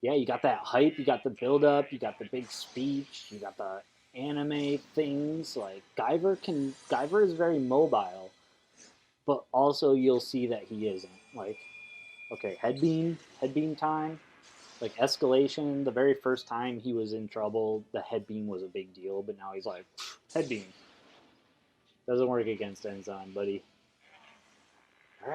Yeah, you got that hype, you got the build up, you got the big speech, you got the anime things. Like Guyver is very mobile, but also you'll see that he isn't. Like, okay, head beam time. Like escalation, the very first time he was in trouble, the head beam was a big deal, but now he's like, head beam. Doesn't work against Enzyme, buddy. Be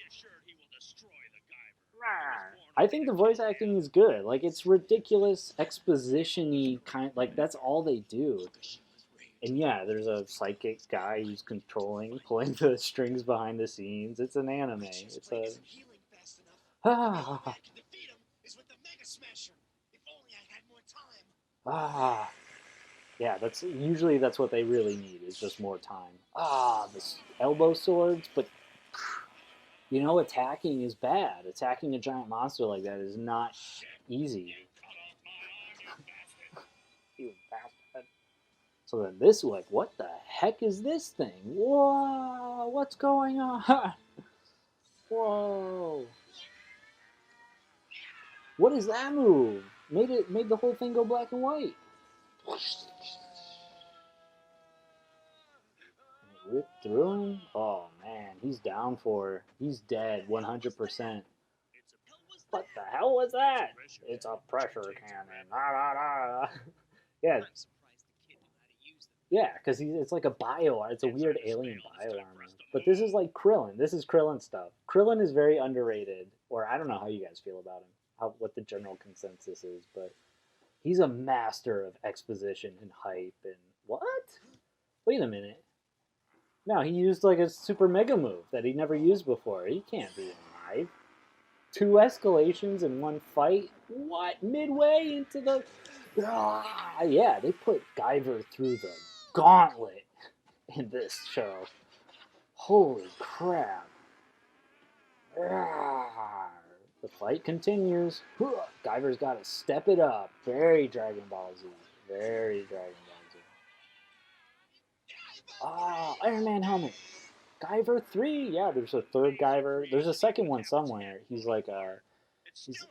assured he will destroy the Guyver. I think the voice acting is good. Like, it's ridiculous exposition-y kind. Like, that's all they do. And yeah, there's a psychic guy who's pulling the strings behind the scenes. It's an anime. It's a ah ah. Yeah, that's what they really need is just more time. This elbow swords, but attacking is bad. Attacking a giant monster like that is not easy. You bastard. So then this, like, what the heck is this thing? Whoa, what's going on? Whoa. What is that move? Made the whole thing go black and white. Ripped through him? Oh man, he's dead 100%. What the hell was that? It's a pressure cannon. Yeah. Yeah, because it's like it's a weird alien bio armor. But this is like Krillin. This is Krillin stuff. Krillin is very underrated, or I don't know how you guys feel about him, what the general consensus is, but he's a master of exposition and hype and what? Wait a minute. No, he used like a super mega move that he never used before. He can't be alive. 2 escalations in one fight? What? Midway into the... yeah, they put Guyver through the gauntlet in this show. Holy crap. The fight continues. Guyver's got to step it up. Very Dragon Ball Z. Very Dragon Ball Z. Iron Man helmet. Guyver 3. Yeah, there's a third Guyver. There's a second one somewhere. He's like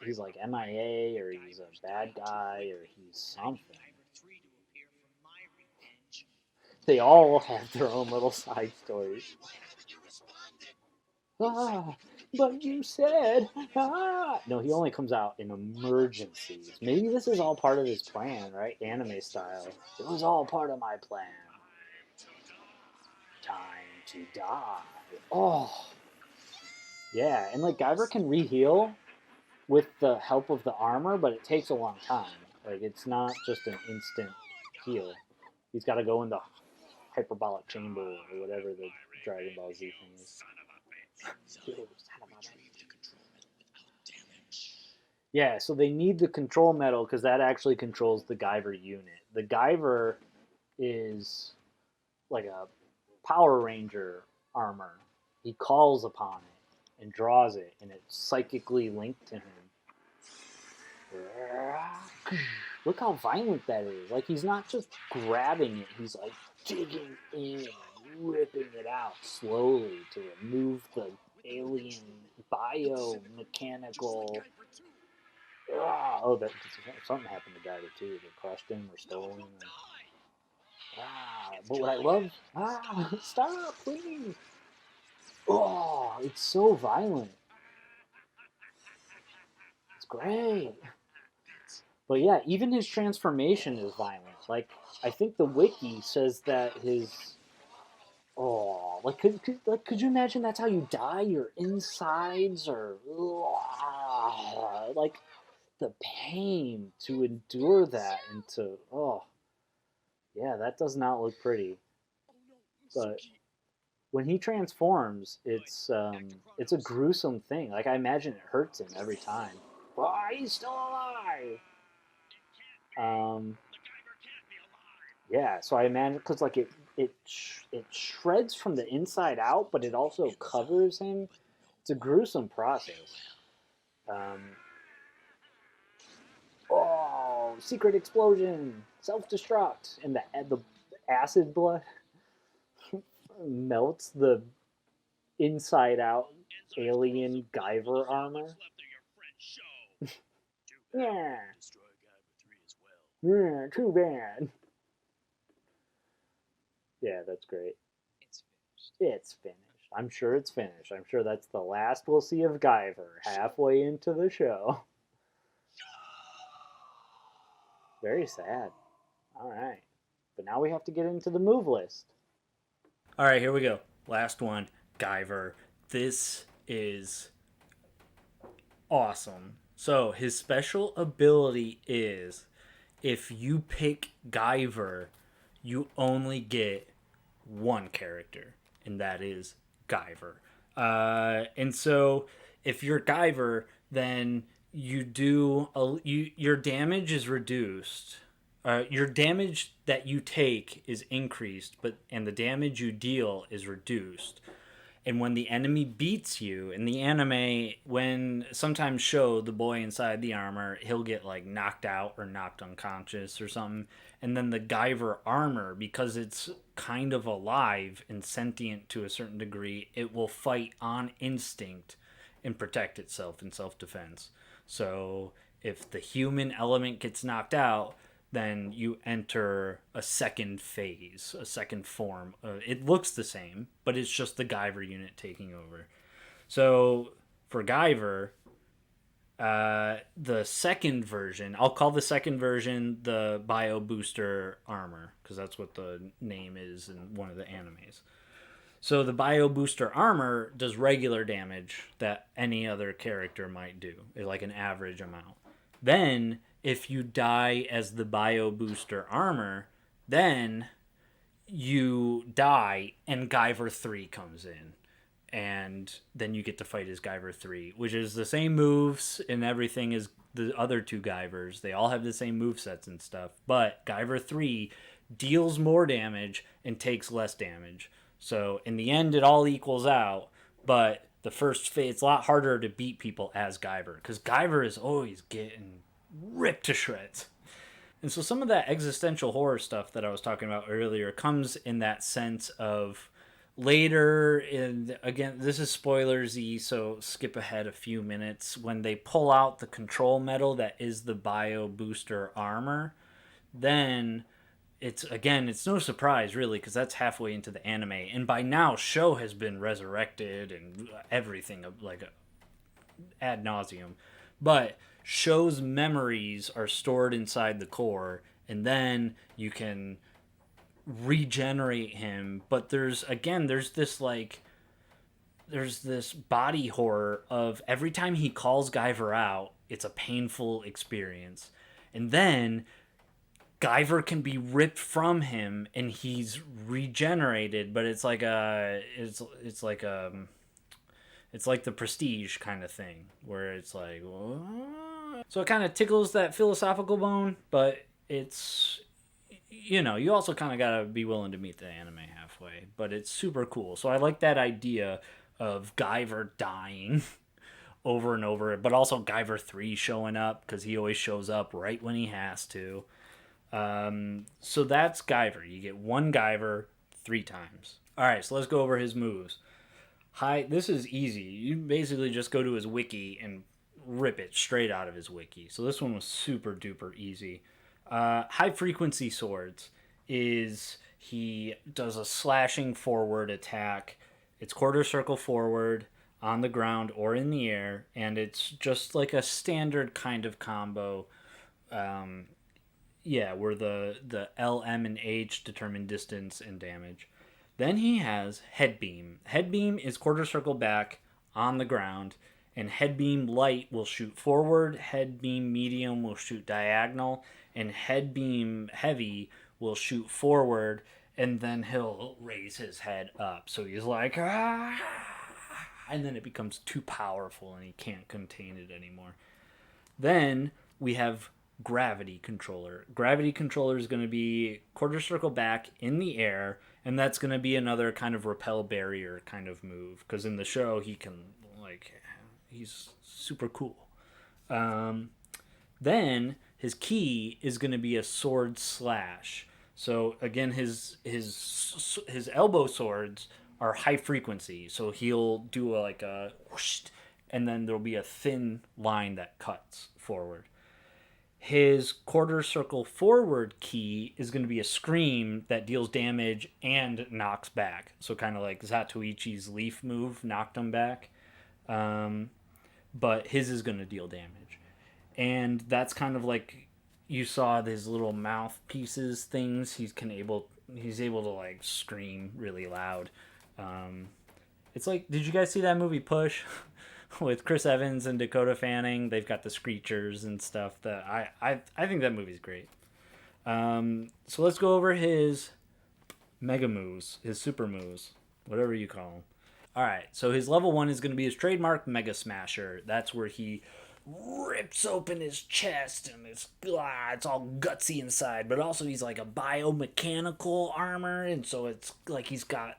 he's like MIA, or he's a bad guy, or he's something. They all have their own little side stories. But you said, No, he only comes out in emergencies. Maybe this is all part of his plan, right? Anime style. It was all part of my plan. Time to die. Oh. Yeah, and like Guyver can re-heal with the help of the armor, but it takes a long time. Like, it's not just an instant heal. He's got to go in the hyperbolic chamber or whatever the Dragon Ball Z thing is. Yeah, so they need the control metal because that actually controls the Guyver unit. The Guyver is like a Power Ranger armor. He calls upon it and draws it, and it's psychically linked to him. Look how violent that is. Like, he's not just grabbing it, he's like digging in and ripping it out slowly to remove the alien biomechanical. Something happened to Guyver too. They crushed him or stole him. But what I love, stop, please. Oh, it's so violent. It's great. But yeah, even his transformation is violent. Like, I think the wiki says that his... could you imagine that's how you die? Your insides are... like, the pain to endure that and to... Yeah, that does not look pretty. But when he transforms, it's a gruesome thing. Like, I imagine it hurts him every time. He's still alive! Yeah, so I imagine, because like it shreds from the inside out, but it also covers him. It's a gruesome process. Secret explosion, self-destruct, and the acid blood melts the inside out alien Guyver armor. Yeah. Yeah, too bad. Yeah, that's great. It's finished. I'm sure it's finished. I'm sure that's the last we'll see of Guyver halfway into the show. Very sad. All right. But now we have to get into the move list. All right, here we go. Last one, Guyver. This is awesome. So his special ability is if you pick Guyver, you only get one character, and that is Guyver. And so if you're Guyver, then your damage is reduced. Your damage that you take is increased, and the damage you deal is reduced. And when the enemy beats you in the anime, when sometimes show the boy inside the armor, he'll get like knocked out or knocked unconscious or something. And then the Guyver armor, because it's kind of alive and sentient to a certain degree, it will fight on instinct and protect itself in self-defense. So if the human element gets knocked out, then you enter a second phase, a second form. It looks the same, but it's just the Guyver unit taking over. So for Guyver, the second version, I'll call the second version the Bio Booster Armor, because that's what the name is in one of the animes. So the Bio Booster Armor does regular damage that any other character might do, like an average amount. Then if you die as the Bio Booster Armor, then you die and Guyver 3 comes in. And then you get to fight as Guyver 3, which is the same moves and everything as the other two Guyvers. They all have the same movesets and stuff. But Guyver 3 deals more damage and takes less damage. So in the end, it all equals out. But the first phase, it's a lot harder to beat people as Guyver, because Guyver is always getting ripped to shreds. And so some of that existential horror stuff that I was talking about earlier comes in that sense of later in, again, this is spoilersy, so skip ahead a few minutes, when they pull out the control metal that is the Bio Booster Armor, then it's no surprise really, because that's halfway into the anime, and by now Sho has been resurrected and everything, like ad nauseum, but Sho's memories are stored inside the core, and then you can regenerate him. But there's this body horror of every time he calls Guyver out, it's a painful experience, and then Guyver can be ripped from him and he's regenerated, but it's like the Prestige kind of thing, where it's like, what? So it kind of tickles that philosophical bone, but it's, you also kind of gotta be willing to meet the anime halfway, but it's super cool. So I like that idea of Guyver dying over and over, but also Guyver 3 showing up, because he always shows up right when he has to. So that's Guyver. You get one Guyver 3 times. Alright, so let's go over his moves. This is easy. You basically just go to his wiki and rip it straight out of his wiki. So this one was super duper easy. High frequency swords is he does a slashing forward attack. It's quarter circle forward on the ground or in the air, and it's just like a standard kind of combo. Where the L, M, and H determine distance and damage. Then he has Head Beam. Head Beam is quarter circle back on the ground, and Head Beam Light will shoot forward, Head Beam Medium will shoot diagonal, and Head Beam Heavy will shoot forward, and then he'll raise his head up. So he's like, ah! And then it becomes too powerful and he can't contain it anymore. Then we have Gravity Controller. Gravity Controller is going to be quarter circle back in the air, and that's going to be another kind of repel barrier kind of move, because in the show he's super cool. Then his key is going to be a sword slash. So again, his elbow swords are high frequency, so he'll do a whoosh, and then there'll be a thin line that cuts forward. His quarter circle forward key is going to be a scream that deals damage and knocks back. So kind of like Zatoichi's leaf move knocked him back. But his is going to deal damage. And that's kind of like you saw his little mouthpieces things. He's able to like scream really loud. It's like, did you guys see that movie Push? with Chris Evans and Dakota Fanning. They've got the Screechers and stuff. That I think that movie's great. So let's go over his mega moves, his super moves, whatever you call them. All right, so his level 1 is going to be his trademark Mega Smasher. That's where he rips open his chest and it's all gutsy inside, but also he's like a biomechanical armor, and so it's like he's got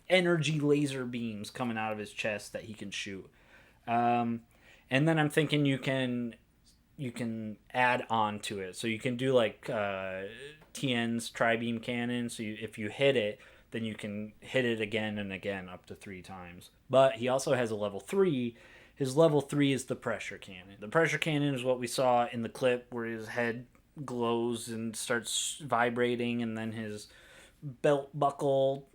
energy laser beams coming out of his chest that he can shoot. And then I'm thinking you can add on to it, so you can do like Tien's tri-beam cannon. So if you hit it, then you can hit it again and again up to 3 times. But he also has a level 3. His level 3 is the pressure cannon. The pressure cannon is what we saw in the clip where his head glows and starts vibrating, and then his belt buckle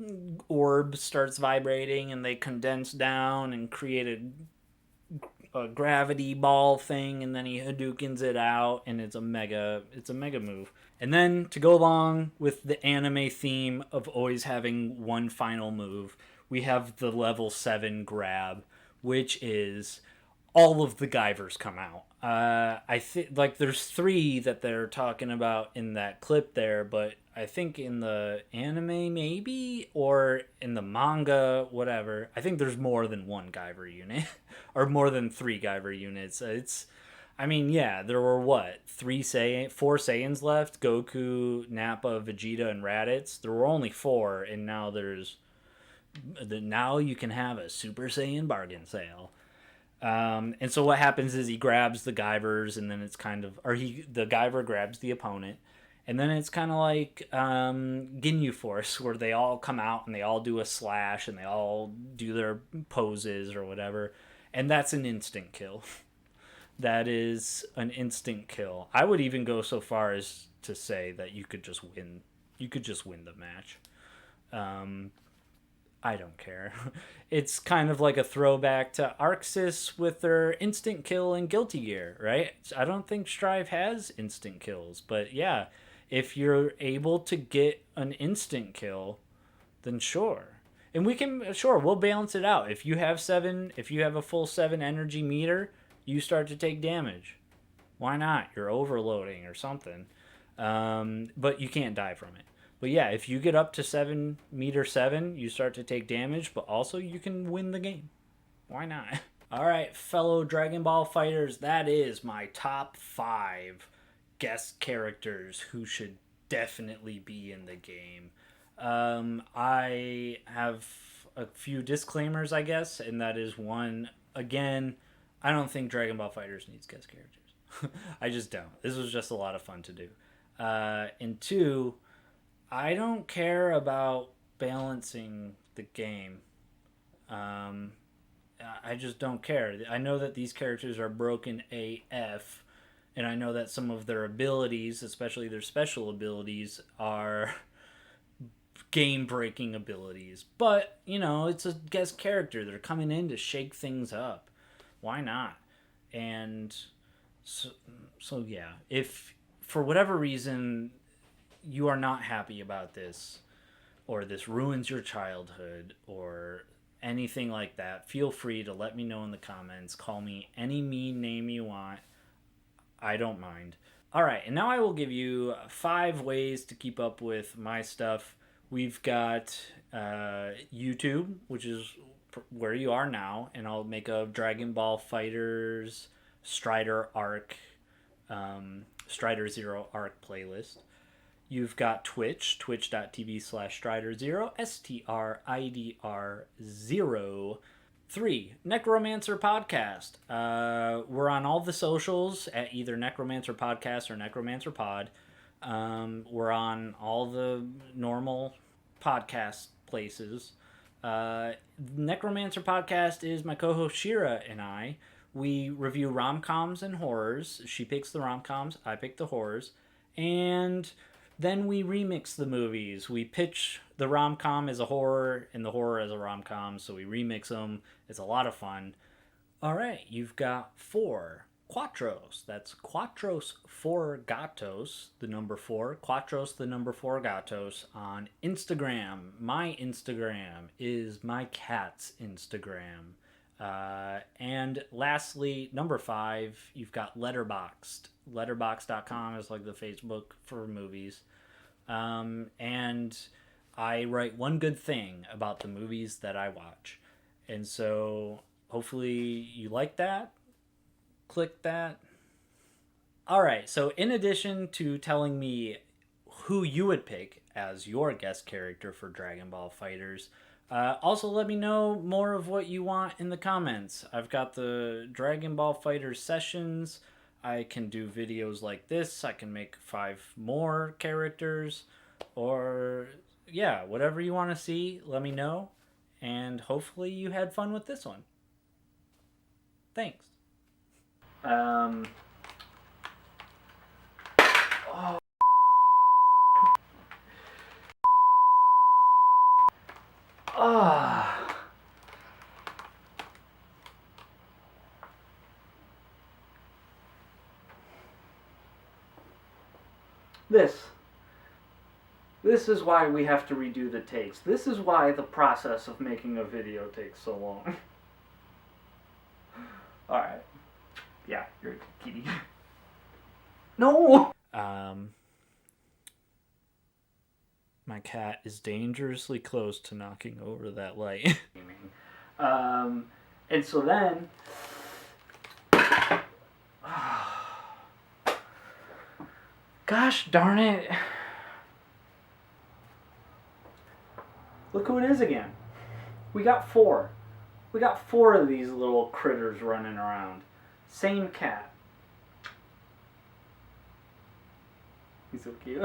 orb starts vibrating, and they condense down and create a gravity ball thing, and then he Hadoukens it out, and it's a mega move. And then to go along with the anime theme of always having one final move, we have the level 7 grab, which is all of the Guyvers come out. I think like there's 3 that they're talking about in that clip there, but I think in the anime maybe, or in the manga, whatever, I think there's more than 1 Guyver unit or more than 3 Guyver units. There were 4 Saiyans left: Goku, Nappa, Vegeta, and Raditz. There were only 4, and now you can have a Super Saiyan bargain sale. And so what happens is he grabs the Guyvers, and then it's the Guyver grabs the opponent, and then it's kind of like Ginyu Force, where they all come out and they all do a slash and they all do their poses or whatever, and that's an instant kill. That is an instant kill. I would even go so far as to say that you could just win. You could just win the match. I don't care. It's kind of like a throwback to Arxis with their instant kill in Guilty Gear, right? I don't think Strive has instant kills, but yeah, if you're able to get an instant kill, then sure. And we'll balance it out. If you have a full 7 energy meter, you start to take damage. Why not? You're overloading or something. But you can't die from it. But yeah, if you get up to 7 meter 7, you start to take damage, but also you can win the game. Why not? All right, fellow Dragon Ball fighters, that is my top 5 guest characters who should definitely be in the game. I have a few disclaimers, I guess, and that is 1, again, I don't think Dragon Ball FighterZ needs guest characters. I just don't. This was just a lot of fun to do. And 2, I don't care about balancing the game. I just don't care. I know that these characters are broken AF, and I know that some of their abilities, especially their special abilities, are game-breaking abilities. But, it's a guest character. They're coming in to shake things up. Why not? And so yeah. If, for whatever reason, you are not happy about this, or this ruins your childhood, or anything like that, feel free to let me know in the comments. Call me any mean name you want. I don't mind. All right, and now I will give you 5 ways to keep up with my stuff. We've got YouTube, which is where you are now, and I'll make a Dragon Ball FighterZ Strider Arc, StridrZero Arc playlist. You've got Twitch, twitch.tv/StridrZero, STRIDR0. 3, Necromancer Podcast. We're on all the socials at either Necromancer Podcast or Necromancer Pod. We're on all the normal podcast places. Necromancer Podcast is my co-host Shira and I. We review rom-coms and horrors. She picks the rom-coms, I pick the horrors. And then we remix the movies. We pitch the rom-com as a horror and the horror as a rom-com, so we remix them. It's a lot of fun. All right, you've got 4, Quattros. That's Quattros 4 Gatos, the number 4. Quattros, the number 4 Gatos on Instagram. My Instagram is my cat's Instagram. And lastly, number 5, you've got Letterboxd. Letterboxd.com is like the Facebook for movies. And I write one good thing about the movies that I watch. And so hopefully you like that. Click that. All right, so in addition to telling me who you would pick as your guest character for Dragon Ball FighterZ, also let me know more of what you want in the comments. I've got the Dragon Ball FighterZ sessions. I can do videos like this. I can make 5 more characters. Or, yeah, whatever you want to see, let me know. And hopefully you had fun with this one. Thanks. This is why we have to redo the takes. This is why the process of making a video takes so long. Alright. Yeah, you're a kitty. No! My cat is dangerously close to knocking over that light. And so then... Gosh darn it. Look who it is again. We got 4. We got 4 of these little critters running around. Same cat. He's so cute.